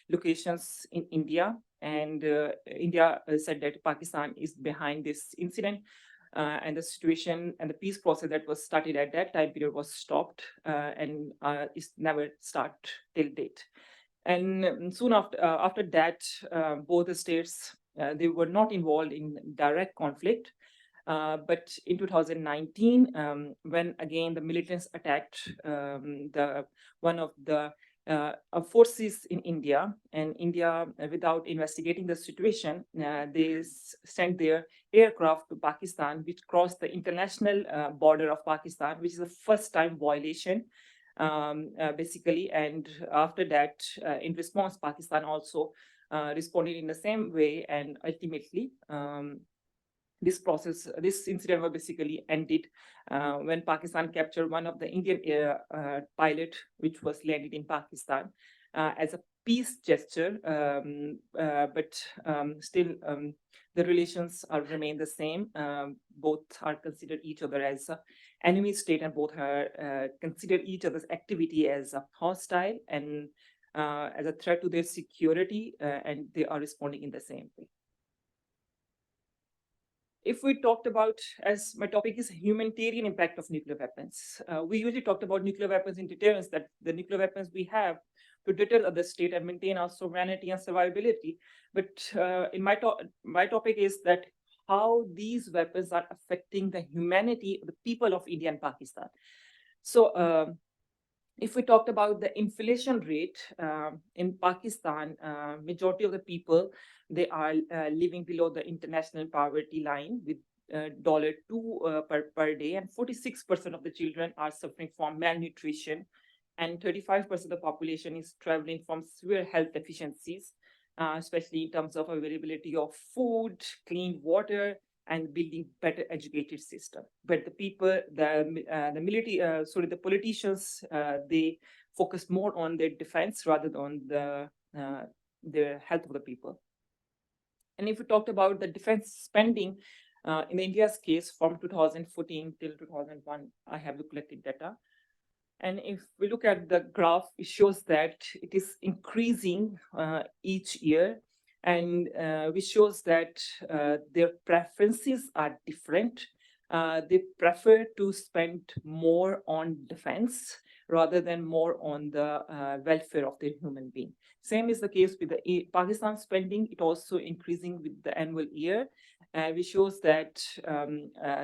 locations in India. And India said that Pakistan is behind this incident. And the situation and the peace process that was started at that time period was stopped and is never start till date. And soon after that, both the states, they were not involved in direct conflict. But in 2019, when again the militants attacked one of the forces in India, and India, without investigating the situation, they sent their aircraft to Pakistan, which crossed the international border of Pakistan, which is a first-time violation, basically. And after that, in response, Pakistan also responded in the same way, and ultimately, this incident was basically ended when Pakistan captured one of the Indian pilot, which was landed in Pakistan as a peace gesture. But still, the relations remain the same. Both are considered each other as an enemy state, and both are considered each other's activity as a hostile and as a threat to their security, and they are responding in the same way. If we talked about, as my topic is humanitarian impact of nuclear weapons, we usually talked about nuclear weapons in deterrence, that the nuclear weapons we have to deter other state and maintain our sovereignty and survivability. But in my topic is that how these weapons are affecting the humanity of the people of India and Pakistan. So if we talked about the inflation rate in Pakistan, majority of the people, they are living below the international poverty line with $2 per day, and 46% of the children are suffering from malnutrition, and 35% of the population is traveling from severe health deficiencies, especially in terms of availability of food, clean water, and building better educated system. But the people, the politicians, they focus more on their defense rather than the health of the people. And if we talked about the defense spending in India's case from 2014 till 2001, I have the collected data. And if we look at the graph, it shows that it is increasing each year, and which shows that their preferences are different. They prefer to spend more on defense rather than more on the welfare of the human being. Same is the case with the Pakistan spending. It also increasing with the annual year, which shows that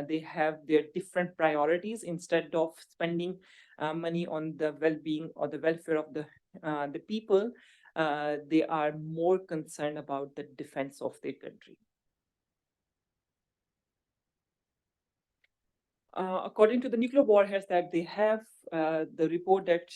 they have their different priorities. Instead of spending money on the well-being or the welfare of the people, they are more concerned about the defense of their country. According to the nuclear warheads that they have, the report that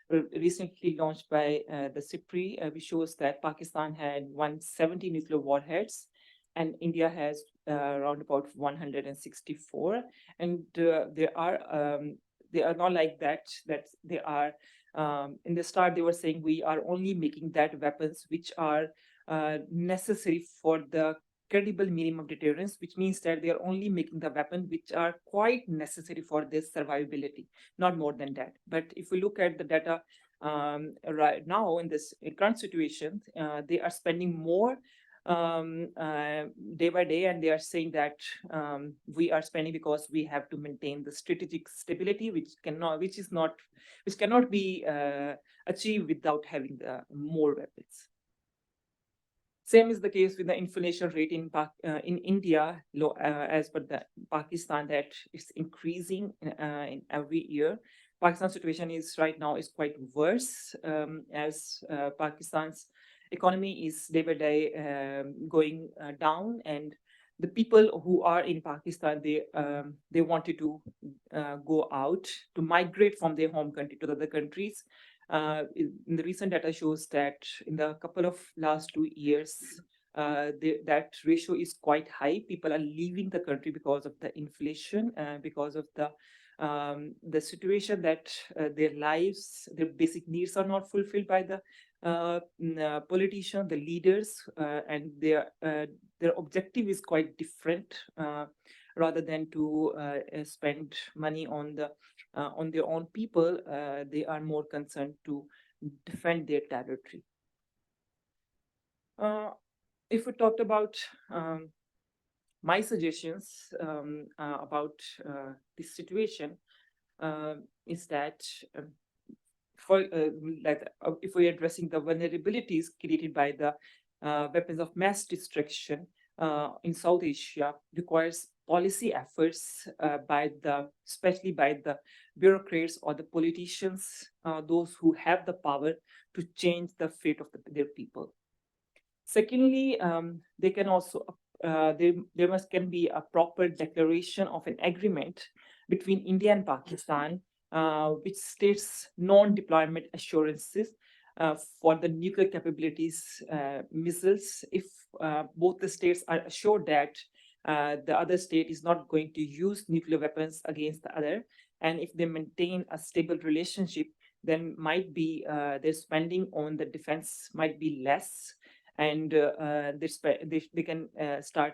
recently launched by the CIPRI, which shows that Pakistan had 170 nuclear warheads, and India has around about 164. And they are not like that they are, in the start, they were saying we are only making that weapons which are necessary for the credible minimum deterrence, which means that they are only making the weapons which are quite necessary for their survivability, not more than that. But if we look at the data right now in this current situation, they are spending more day by day, and they are saying that we are spending because we have to maintain the strategic stability, which cannot be achieved without having the more weapons. Same is the case with the inflation rate in India, as per the Pakistan, that it's increasing in every year. Pakistan's situation is right now is quite worse, as Pakistan's economy is day by day going down, and the people who are in Pakistan, they wanted to go out, to migrate from their home country to the other countries. In the recent data shows that in the couple of last 2 years, that ratio is quite high. People are leaving the country because of the inflation, because of the situation that their lives, their basic needs are not fulfilled by the politicians, the leaders, and their objective is quite different. Rather than to spend money on their own people, they are more concerned to defend their territory. If we talked about my suggestions about this situation, is that if we are addressing the vulnerabilities created by the weapons of mass destruction in South Asia, requires policy efforts especially by the bureaucrats or the politicians, those who have the power to change the fate of their people. Secondly, they can also there can be a proper declaration of an agreement between India and Pakistan, which states non-deployment assurances for the nuclear capabilities missiles, if both the states are assured that the other state is not going to use nuclear weapons against the other, and if they maintain a stable relationship, then might be their spending on the defense might be less, and they can start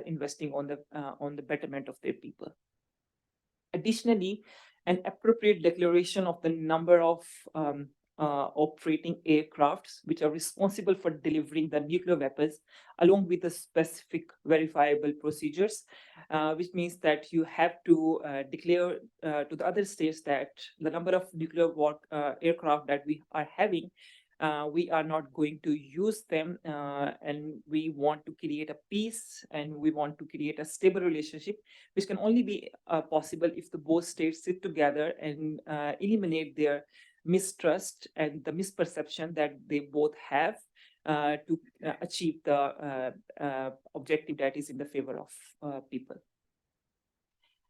investing on the betterment of their people. Additionally, an appropriate declaration of the number of operating aircrafts which are responsible for delivering the nuclear weapons, along with the specific verifiable procedures, which means that you have to declare to the other states that the number of nuclear aircraft that we are having, we are not going to use them, and we want to create a peace, and we want to create a stable relationship, which can only be possible if the both states sit together and eliminate their mistrust and the misperception that they both have to achieve the objective that is in the favor of people.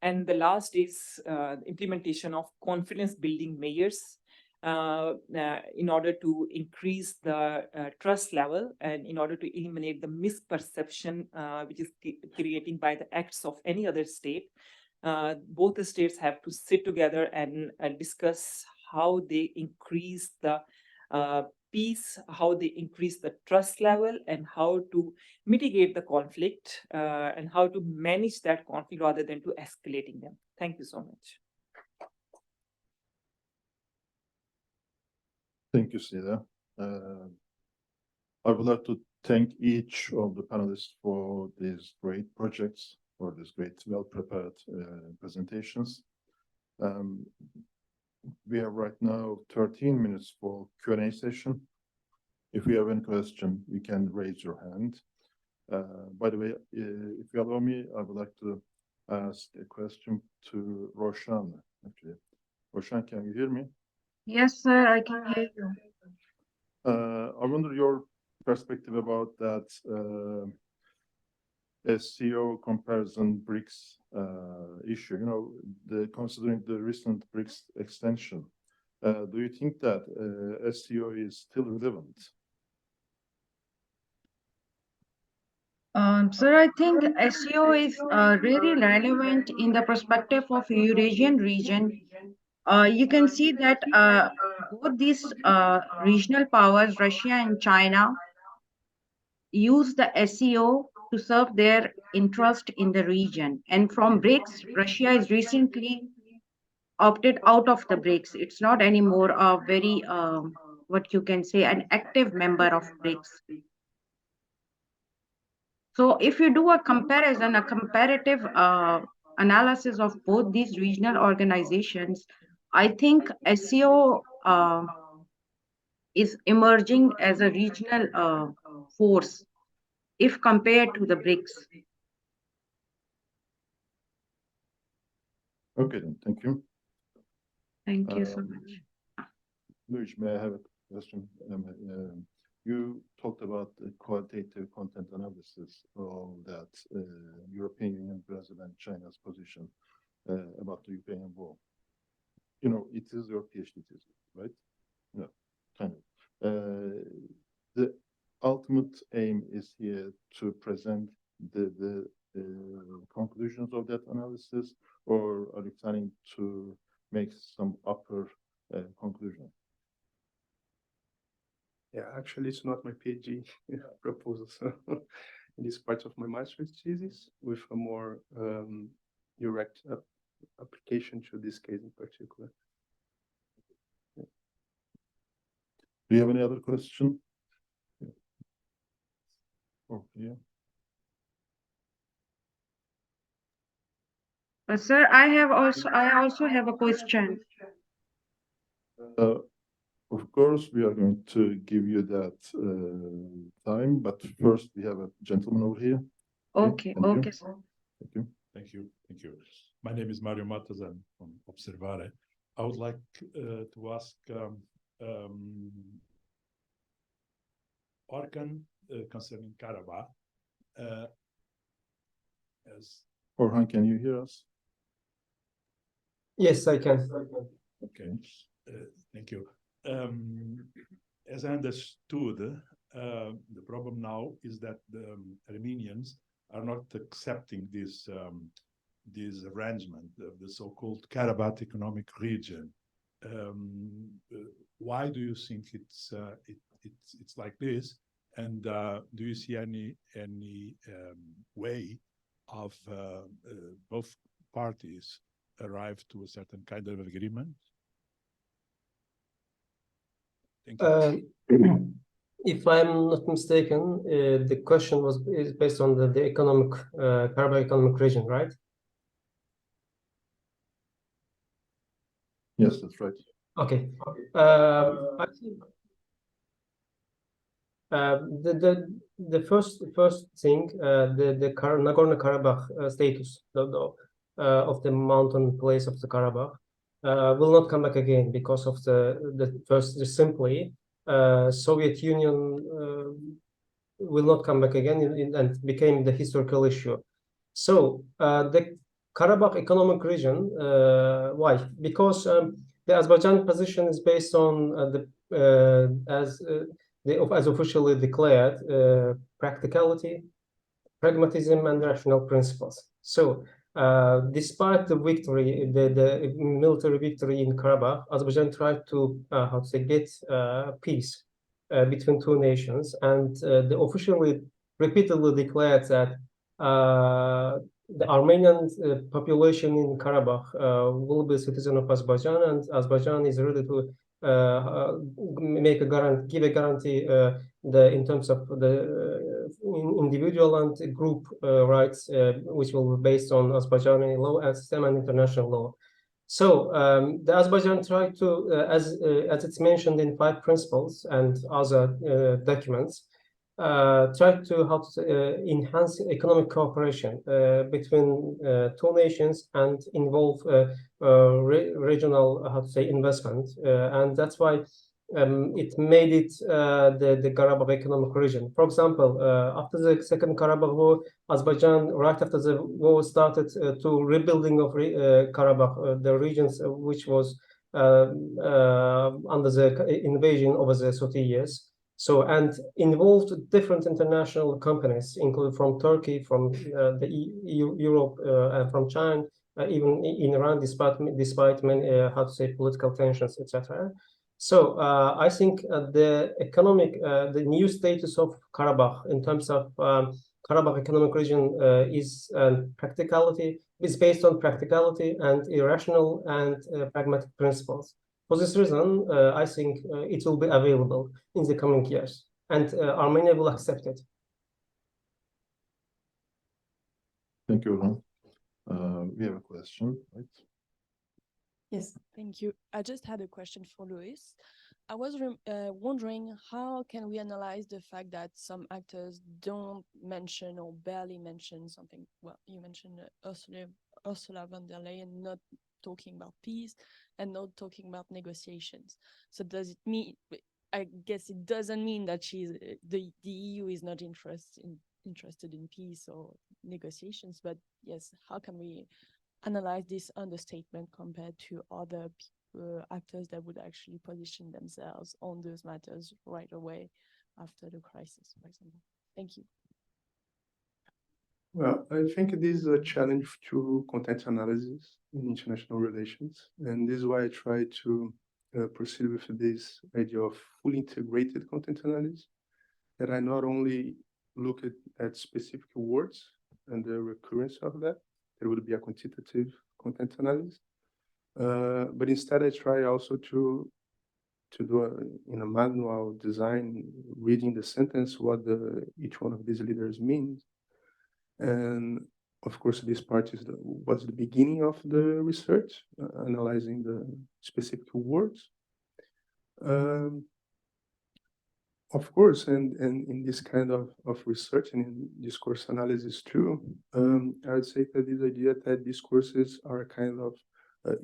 And the last is implementation of confidence building measures in order to increase the trust level, and in order to eliminate the misperception which is creating by the acts of any other state. Both the states have to sit together and discuss how they increase the peace, how they increase the trust level, and how to mitigate the conflict, and how to manage that conflict rather than to escalating them. Thank you so much. Thank you, Sadia. I would like to thank each of the panelists for these great projects, for these great, well-prepared presentations. We have right now 13 minutes for Q&A session. If you have any question, you can raise your hand. By the way, if you allow me, I would like to ask a question to Roshan, actually. Roshan, can you hear me? Yes, sir, I can hear you. I wonder your perspective about that SCO comparison BRICS issue. You know, considering the recent BRICS extension, do you think that SCO is still relevant? Sir, I think SCO is really relevant in the perspective of Eurasian region. You can see that both these regional powers, Russia and China, use the SCO to serve their interest in the region. And from BRICS, Russia is recently opted out of the BRICS. It's not anymore a very, what you can say, an active member of BRICS. So if you do a comparison, a comparative analysis of both these regional organizations, I think SCO is emerging as a regional force if compared to the BRICS. Okay, then, thank you. Thank you so much. Müge, may I have a question? You talked about the qualitative content analysis of that European Union, Brazil, and China's position about the Ukrainian war. You know, it is your PhD thesis, right? No, kind of. The ultimate aim is here to present the conclusions of that analysis, or are you planning to make some upper conclusion? Yeah, actually, it's not my PhD proposal. So it is part of my master's thesis with a more direct application to this case in particular. Do you have any other question? Oh, yeah. Sir, I also have a question. Of course, we are going to give you that time, but first we have a gentleman over here. Okay, thank you. okay, sir. Thank you. Thank you. Thank you. My name is Mario Matas. I'm from Observare. I would like to ask Orkhan concerning Karabakh. As Orkhan, can you hear us? Yes, I can. okay, thank you. As I understood, the problem now is that the Armenians are not accepting this this arrangement of the so-called Karabakh economic region. Why do you think it's like this? And do you see any way of both parties arrive to a certain kind of agreement? Thank you. If I'm not mistaken, the question is based on the economic Karabakh economic region, right? Yes, that's right. Okay. I think the first thing, the Nagorno-Karabakh status of the mountain place of the Karabakh will not come back again because of simply Soviet Union will not come back again and became the historical issue. So the Karabakh economic region, why? Because the Azerbaijan position is based on as officially declared practicality, pragmatism, and rational principles. So despite the victory, the military victory in Karabakh, Azerbaijan tried to get peace between two nations, and they officially repeatedly declared that the Armenian population in Karabakh will be a citizen of Azerbaijan, and Azerbaijan is ready to give a guarantee in terms of the individual and group rights, which will be based on Azerbaijani law and system and international law. So the Azerbaijan tried to, as it's mentioned in 5 principles and other documents, tried to enhance economic cooperation between two nations and involve regional investment, and that's why it made it the Karabakh economic region. For example, after the Second Karabakh War, Azerbaijan, right after the war started, to rebuilding of Karabakh, the regions which was under the invasion over the 30 years. So, and involved different international companies, including from Turkey, from the Europe, and from China, even in Iran, despite many, political tensions, etc. So I think the new status of Karabakh in terms of Karabakh Economic Region is based on practicality and irrational and pragmatic principles. For this reason, I think it will be available in the coming years, and Armenia will accept it. Thank you, Orhan. We have a question, right? Yes, thank you. I just had a question for Luis. I was wondering, how can we analyze the fact that some actors don't mention or barely mention something? Well, you mentioned Ursula von der Leyen not talking about peace and not talking about negotiations. So does it mean, I guess it doesn't mean that the EU is not interested in peace or negotiations, but yes, how can we analyze this understatement compared to other actors that would actually position themselves on those matters right away after the crisis, for example? Thank you. Well, I think this is a challenge to content analysis in international relations, and this is why I try to proceed with this idea of fully integrated content analysis, that I not only look at specific words and the recurrence of that, there will be a quantitative content analysis, but instead I try also to do in a manual design, reading the sentence, what each one of these leaders means. And of course, this part was the beginning of the research, analyzing the specific words. Of course, and in this kind of research and in discourse analysis too, I would say that this idea that discourses are kind of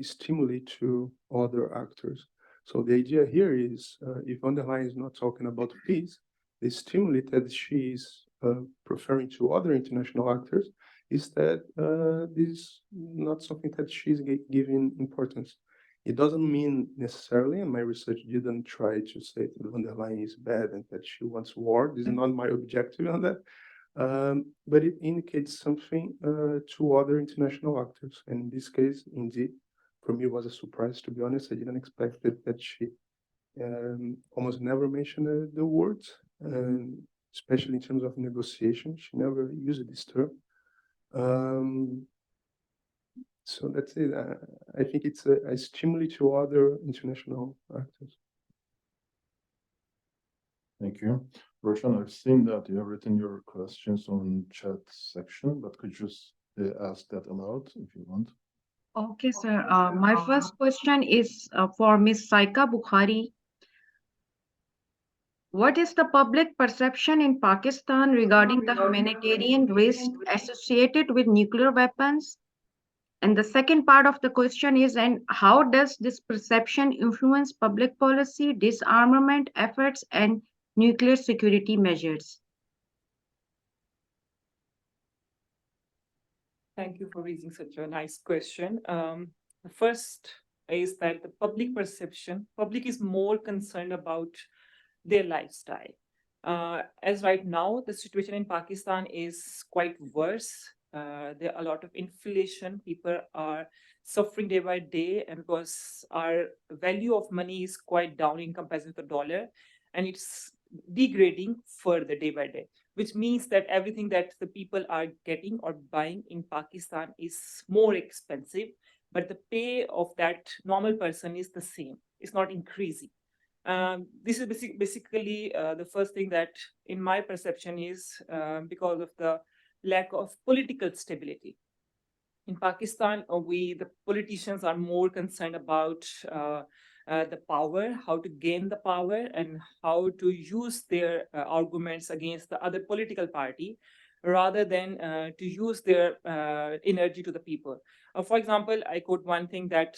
stimuli to other actors. So the idea here is, if von der Leyen is not talking about peace, the stimuli that she is preferring to other international actors is that this is not something that she's giving importance. It doesn't mean necessarily, and my research didn't try to say that von der Leyen is bad and that she wants war. This is not my objective on that. But it indicates something to other international actors. And in this case, indeed, for me, it was a surprise, to be honest. I didn't expect that she almost never mentioned the words, especially in terms of negotiation. She never used this term. So that's it. I think it's a stimuli to other international actors. Thank you. Roshan, I've seen that you have written your questions on chat section, but could you just ask that aloud if you want? Okay, sir. My first question is for Ms. Saika Bukhari. What is the public perception in Pakistan regarding the humanitarian risk associated with nuclear weapons? And the second part of the question is, and how does this perception influence public policy, disarmament efforts, and nuclear security measures? Thank you for raising such a nice question. The first is that the public perception, public is more concerned about their lifestyle. As right now, the situation in Pakistan is quite worse. There are a lot of inflation. People are suffering day by day, and because our value of money is quite down in comparison to the dollar, and it's degrading further day by day, which means that everything that the people are getting or buying in Pakistan is more expensive, but the pay of that normal person is the same. It's not increasing. This is basically the first thing that, in my perception, is because of the lack of political stability. In Pakistan, the politicians are more concerned about the power, how to gain the power, and how to use their arguments against the other political party, rather than to use their energy to the people. For example, I quote one thing that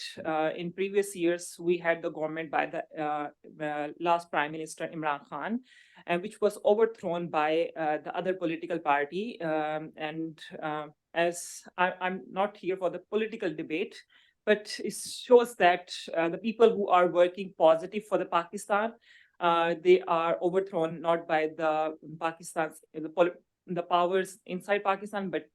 in previous years, we had the government by the last Prime Minister Imran Khan, which was overthrown by the other political party. As I'm not here for the political debate, but it shows that the people who are working positive for the Pakistan, they are overthrown not by the the powers inside Pakistan, but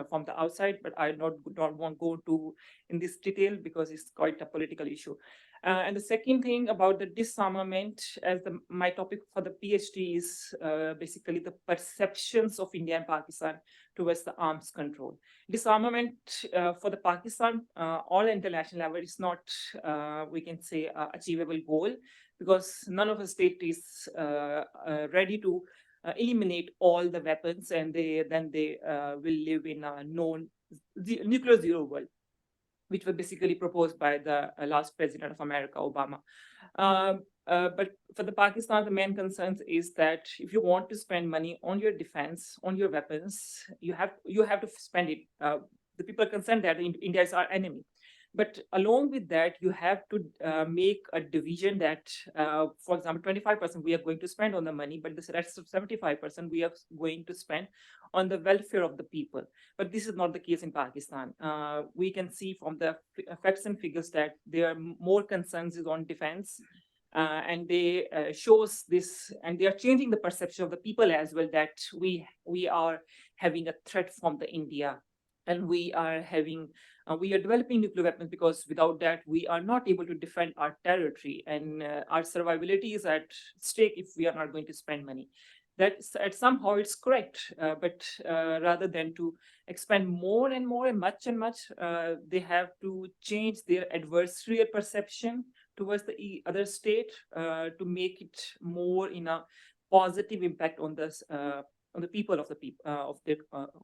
from the outside. But I don't want to go to in this detail because it's quite a political issue. And the second thing about the disarmament, as my topic for the PhD is basically the perceptions of India and Pakistan towards the arms control. Disarmament for the Pakistan, all international level is not, we can say, achievable goal, because none of the state is ready to eliminate all the weapons, and they will live in a nuclear zero world, which was basically proposed by the last president of America, Obama. But for the Pakistan, the main concerns is that if you want to spend money on your defense, on your weapons, you have to spend it. The people are concerned that India is our enemy. But along with that, you have to make a division that, for example, 25% we are going to spend on the money, but the rest of 75% we are going to spend on the welfare of the people. But this is not the case in Pakistan. We can see from the facts and figures that there are more concerns on defense, and they shows this, and they are changing the perception of the people as well, that we are having a threat from the India, and we are developing nuclear weapons, because without that we are not able to defend our territory, and our survivability is at stake if we are not going to spend money. That somehow it's correct, but rather than to expend more and more and much, they have to change their adversarial perception towards the other state to make it more in a positive impact on the people of their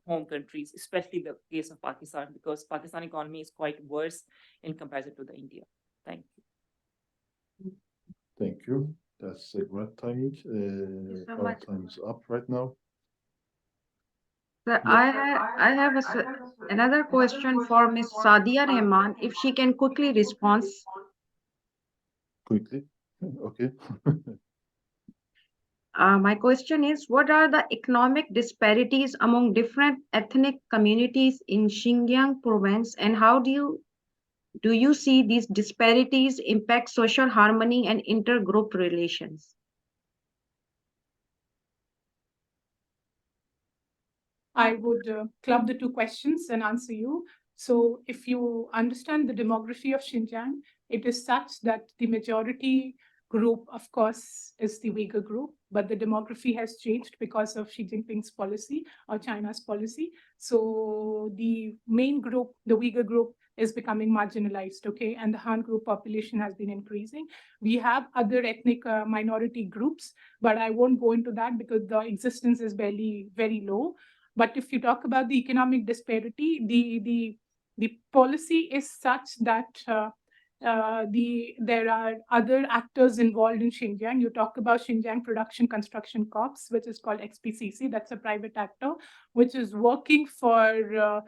home countries, especially the case of Pakistan, because Pakistan economy is quite worse in comparison to the India. Thank you. Thank you. That's a great timing. Our time is up right now. So I have another question for Ms. Sadia Rahman, if she can quickly respond. Quickly, okay. My question is, what are the economic disparities among different ethnic communities in Xinjiang province, and how do you see these disparities impact social harmony and intergroup relations? I would club the two questions and answer you. So if you understand the demography of Xinjiang, it is such that the majority group, of course, is the Uyghur group, but the demography has changed because of Xi Jinping's policy or China's policy. So the main group, the Uyghur group, is becoming marginalized, okay? And the Han group population has been increasing. We have other ethnic minority groups, but I won't go into that because the existence is very low. But if you talk about the economic disparity, the policy is such that there are other actors involved in Xinjiang. You talk about Xinjiang Production Construction Corps, which is called XPCC. That's a private actor, which is working for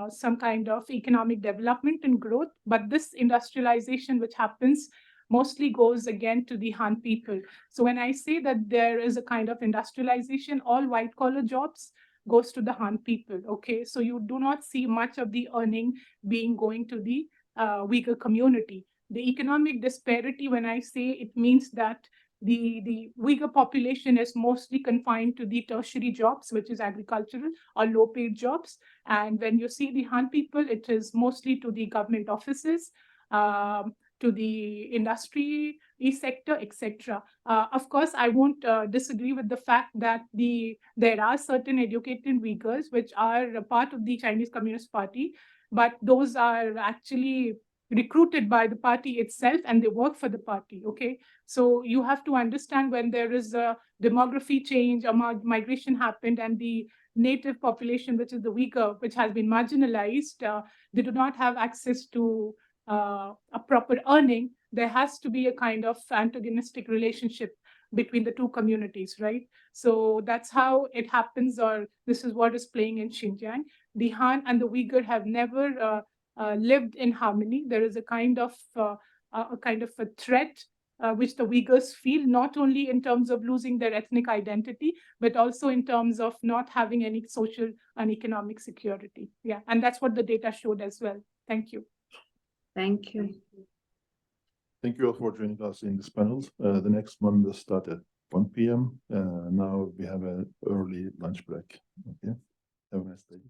some kind of economic development and growth. But this industrialization, which happens, mostly goes again to the Han people. So when I say that there is a kind of industrialization, all white collar jobs goes to the Han people, okay? So you do not see much of the earning going to the Uyghur community. The economic disparity, when I say, it means that the Uyghur population is mostly confined to the tertiary jobs, which is agricultural or low-paid jobs. And when you see the Han people, it is mostly to the government offices, to the industry sector, etc. Of course, I won't disagree with the fact that there are certain educated Uyghurs which are a part of the Chinese Communist Party, but those are actually recruited by the party itself and they work for the party, okay? So you have to understand, when there is a demography change, a migration happened, and the native population, which is the Uyghur, which has been marginalized, they do not have access to a proper earning. There has to be a kind of antagonistic relationship between the two communities, right? So that's how it happens, or this is what is playing in Xinjiang. The Han and the Uyghur have never lived in harmony. There is a kind of a threat which the Uyghurs feel, not only in terms of losing their ethnic identity, but also in terms of not having any social and economic security. Yeah, and that's what the data showed as well. Thank you. Thank you. Thank you all for joining us in this panel. The next one will start at 1 p.m. Now we have an early lunch break. Okay, have a nice day.